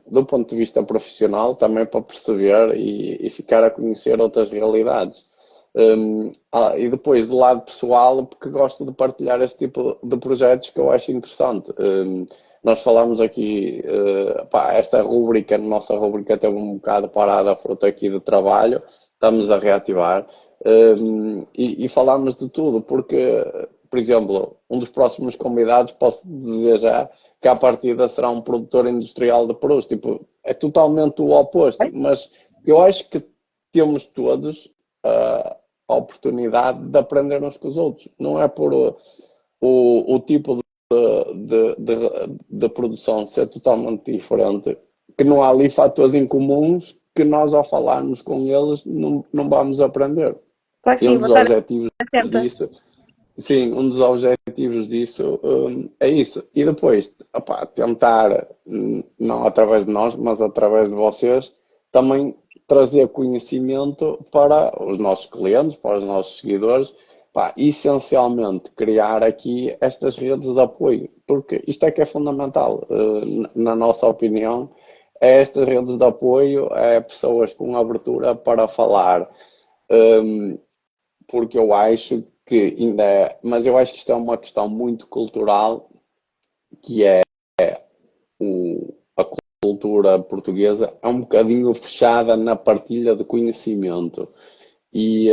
A: do ponto de vista profissional, também para perceber e ficar a conhecer outras realidades. E depois, do lado pessoal, porque gosto de partilhar este tipo de projetos que eu acho interessante. Nós falamos aqui, pá, esta rúbrica, nossa rúbrica teve um bocado parada, fruto aqui de trabalho, estamos a reativar. E falamos de tudo, porque, por exemplo, um dos próximos convidados, posso dizer já que à partida será um produtor industrial de perus, tipo, é totalmente o oposto, mas eu acho que temos todos a oportunidade de aprender uns com os outros. Não é por o tipo de produção ser totalmente diferente, que não há ali fatores em comuns que nós, ao falarmos com eles, não vamos aprender.
B: Claro que
A: E
B: sim,
A: um
B: vou
A: dos
B: estar
A: objetivos
B: atenta.
A: disso, sim, um dos objetivos disso é isso. E depois, opá, tentar, não através de nós, mas através de vocês, também trazer conhecimento para os nossos clientes, para os nossos seguidores, pá, essencialmente criar aqui estas redes de apoio, porque isto é que é fundamental, na nossa opinião, é estas redes de apoio, é pessoas com abertura para falar, porque eu acho que ainda é, mas eu acho que isto é uma questão muito cultural, que é a cultura portuguesa é um bocadinho fechada na partilha de conhecimento. E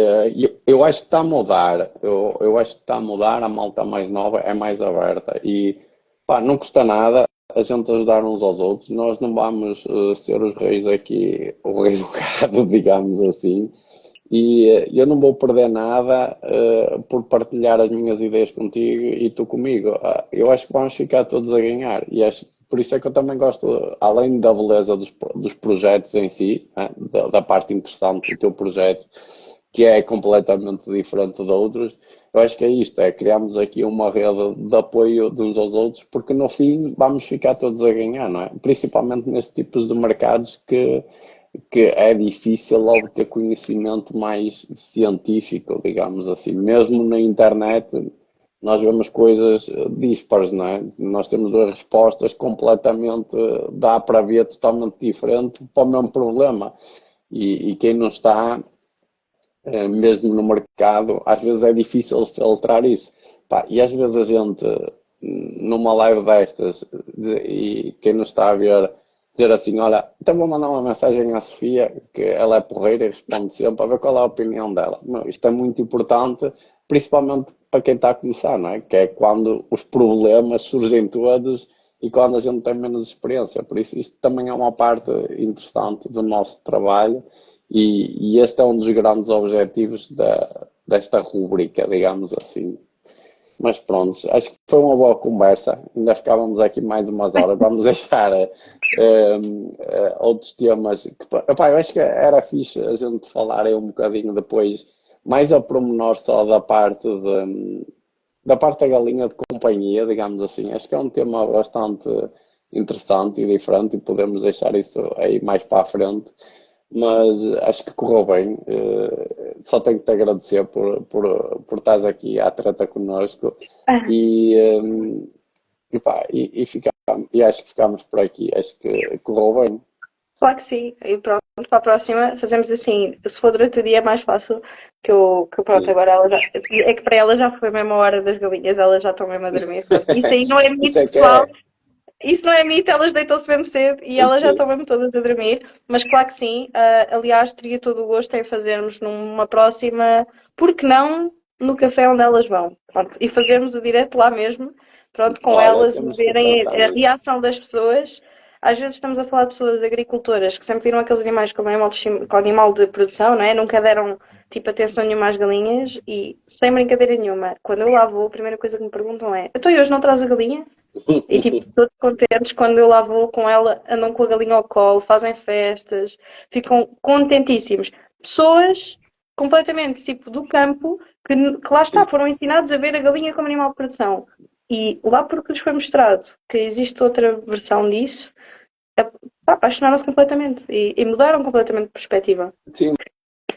A: eu acho que está a mudar. Eu acho que está a mudar. A malta mais nova é mais aberta. E pá, não custa nada a gente ajudar uns aos outros. Nós não vamos ser os reis aqui, o rei do gado, digamos assim. E eu não vou perder nada por partilhar as minhas ideias contigo e tu comigo. Eu acho que vamos ficar todos a ganhar. E acho, por isso é que eu também gosto, além da beleza dos projetos em si, né, da parte interessante do teu projeto, que é completamente diferente de outros, eu acho que é isto, é criarmos aqui uma rede de apoio de uns aos outros, porque no fim vamos ficar todos a ganhar, não é? Principalmente nestes tipos de mercados que é difícil obter conhecimento mais científico, digamos assim. Mesmo na internet, nós vemos coisas dispares, não é? Nós temos duas respostas completamente, dá para ver totalmente diferente para o mesmo problema. E quem não está, mesmo no mercado, às vezes é difícil filtrar isso. Pá, e às vezes a gente, numa live destas, e quem não está a ver, dizer assim, olha, então vou mandar uma mensagem à Sofia, que ela é porreira e responde sempre, para ver qual é a opinião dela. Não, isto é muito importante, principalmente para quem está a começar, não é? Que é quando os problemas surgem todos e quando a gente tem menos experiência. Por isso, isto também é uma parte interessante do nosso trabalho E este é um dos grandes objetivos desta rúbrica, digamos assim. Mas pronto, acho que foi uma boa conversa. Ainda ficávamos aqui mais umas horas. Vamos deixar outros temas. Epá, eu acho que era fixe a gente falar aí um bocadinho depois, mais a pormenor só da parte da galinha de companhia, digamos assim. Acho que é um tema bastante interessante e diferente e podemos deixar isso aí mais para a frente. Mas acho que correu bem. Só tenho que te agradecer por estares aqui à treta connosco e, pá, e acho que ficamos por aqui. Acho que correu bem.
B: Claro que sim. E pronto, para a próxima fazemos assim. Se for durante o dia é mais fácil, que pronto,
A: Sim.
B: agora ela já. É que para ela já foi mesmo a hora das galinhas, elas já estão mesmo a dormir. Pronto. Isso aí não é
A: Isso
B: mito,
A: é que
B: pessoal.
A: é.
B: Isso não é mito, elas deitam-se mesmo cedo e elas já
A: Ok.
B: estão mesmo todas a dormir. Mas claro que sim. Aliás, teria todo o gosto em fazermos numa próxima, porque não no café onde elas vão. Pronto, e fazermos o direto lá mesmo, pronto, com
A: Olha,
B: elas e
A: temos que
B: verem
A: tratar
B: a
A: disso.
B: reação das pessoas. Às vezes estamos a falar de pessoas agricultoras que sempre viram aqueles animais como como animal de produção, não é? Nunca deram tipo atenção nenhuma às galinhas e sem brincadeira nenhuma, quando eu lá vou, a primeira coisa que me perguntam é: então e hoje não traz a galinha? E tipo, todos contentes quando eu lá vou com ela, andam com a galinha ao colo, fazem festas, ficam contentíssimos. Pessoas completamente tipo do campo que lá está,
A: Sim.
B: foram ensinados a ver a galinha como animal de produção. E lá porque lhes foi mostrado que existe outra versão disso, apaixonaram-se completamente e mudaram completamente de perspectiva.
A: Sim,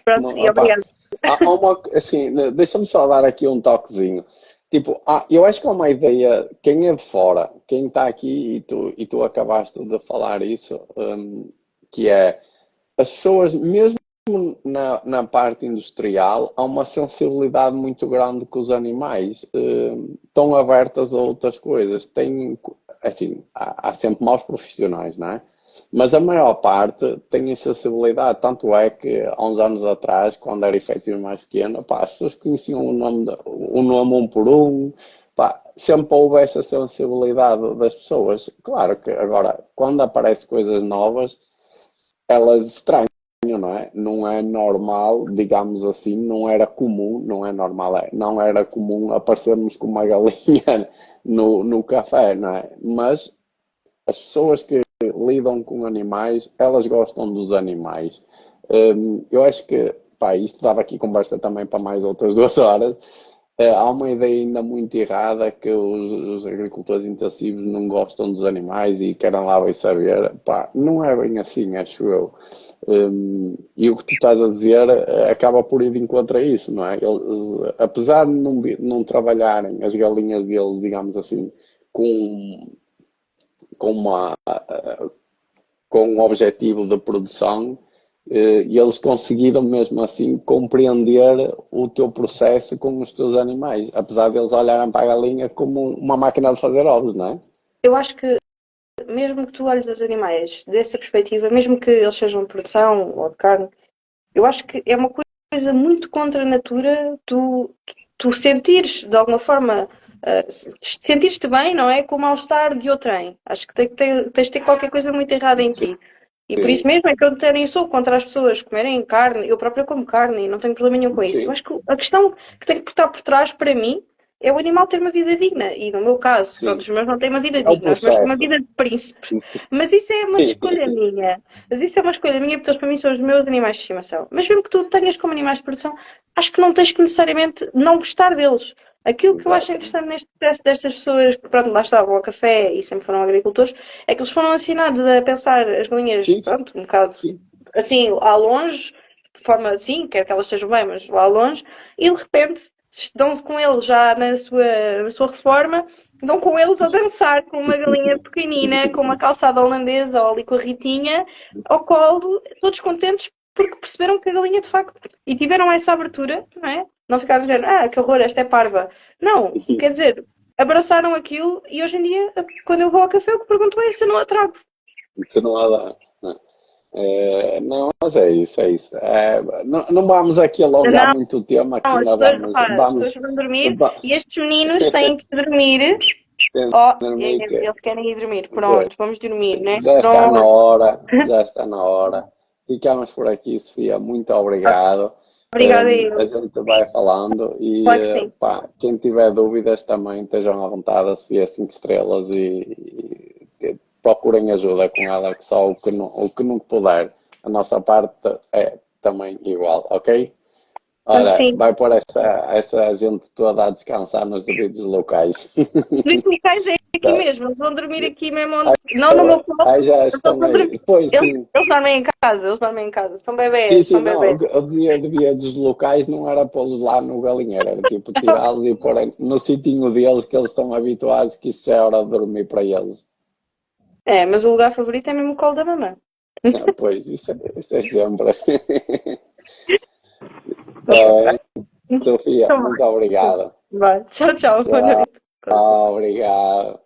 B: Pronto, e
A: opá,
B: obrigada.
A: há uma, assim, deixa-me só dar aqui um toquezinho. Tipo, eu acho que é uma ideia, quem é de fora, quem está aqui e tu acabaste de falar isso, que é as pessoas, mesmo na parte industrial, há uma sensibilidade muito grande com os animais, estão abertas a outras coisas. Assim, há sempre maus profissionais, não é? Mas a maior parte tem insensibilidade, tanto é que há uns anos atrás, quando era efetivo mais pequeno, pá, as pessoas conheciam o nome um por um, pá, sempre houve essa sensibilidade das pessoas. Claro que agora, quando aparecem coisas novas, elas estranham, não é? Não é normal, digamos assim, não era comum, não é normal, não era comum aparecermos com uma galinha no café, não é? Mas as pessoas que lidam com animais, elas gostam dos animais. Eu acho que, pá, isto dava aqui conversa também para mais outras 2 horas. Há uma ideia ainda muito errada que os agricultores intensivos não gostam dos animais e querem lá bem saber. Pá, não é bem assim, acho eu. E o que tu estás a dizer acaba por ir de encontro a isso, não é? Eles, apesar de não trabalharem as galinhas deles, digamos assim, com, com uma, com um objetivo de produção, e eles conseguiram mesmo assim compreender o teu processo com os teus animais, apesar deles olharem para a galinha como uma máquina de fazer ovos, não é?
B: Eu acho que mesmo que tu olhes os animais dessa perspectiva, mesmo que eles sejam de produção ou de carne, eu acho que é uma coisa muito contra a natura tu sentires de alguma forma, sentires-te bem, não é? Com o mal-estar de outrem. Acho que tens de ter qualquer coisa muito errada em ti. E por isso
A: Sim,
B: mesmo é que eu nem sou contra as pessoas comerem carne, eu própria como carne e não tenho problema nenhum com isso. Eu
A: sim,
B: acho que a questão que tem que estar por trás, para mim, é o animal ter uma vida digna. E no meu caso, pronto,
A: sim.
B: os meus não têm uma vida
A: É o
B: digna, os meus têm uma
A: processo.
B: vida de príncipe. Mas isso é uma escolha minha. Mas isso é uma escolha minha porque eles para mim são os meus animais de estimação. Mas mesmo que tu tenhas como animais de produção, acho que não tens que necessariamente não gostar deles. Aquilo que eu acho
A: Exatamente.
B: interessante neste processo destas pessoas que, pronto, lá estavam ao café e sempre foram agricultores, é que eles foram ensinados a pensar as galinhas,
A: Sim,
B: pronto, um bocado
A: sim,
B: assim, ao longe, de forma assim, quer que elas estejam bem, mas lá longe, e de repente dão-se com eles já na sua reforma, dão com eles a dançar com uma galinha pequenina, com uma calçada holandesa ou ali com a Ritinha, ao colo, todos contentes porque perceberam que a galinha de facto, e tiveram essa abertura, não é? Não ficaram dizendo, que horror, esta é parva. Não, quer dizer, abraçaram aquilo e hoje em dia, quando eu vou ao café, o que pergunto é se eu não a trago.
A: isso não há lá. Não, mas é isso, é isso. Não vamos aqui alongar
B: Não,
A: muito o tema, que
B: não, as
A: ainda
B: pessoas,
A: vamos,
B: repara, as pessoas
A: vamos,
B: vão dormir
A: va-
B: e estes meninos têm que dormir. Ó,
A: meio que
B: eles querem ir dormir.
A: pois,
B: Pronto, vamos dormir, né?
A: já está na
B: Pronto.
A: hora, já está na hora. ficamos por aqui, Sofia. Muito obrigado.
B: Obrigada a
A: A
B: eu.
A: gente vai falando e
B: Claro que sim.
A: pá, quem tiver dúvidas também estejam à vontade, a Sofia 5 estrelas e procurem ajuda com ela, que só o que não puder. A nossa parte é também igual, ok?
B: Claro que
A: Olha,
B: sim.
A: vai pôr essa gente toda a descansar nos devidos locais.
B: Os serviços locais é aqui
A: Tá.
B: mesmo, eles vão dormir aqui mesmo onde. Não no meu quarto,
A: Aí já
B: eles só
A: estão
B: vão dormir.
A: aí. Pois sim,
B: Eles dormem em casa, eles dormem em casa. São
A: sim,
B: bebés,
A: sim,
B: são
A: não.
B: bebés.
A: Eu devia dos locais não era pô-los lá no galinheiro, era tipo tirá-los e pôr no sitinho deles que eles estão habituados que isto já é hora de dormir para eles.
B: É, mas o lugar favorito é mesmo o colo da mamãe.
A: Ah, pois, isso é sempre. Tá bem, Sofia,
B: Então,
A: muito obrigado.
B: vai. Tchau, tchau, boa
A: Tchau,
B: noite.
A: obrigado.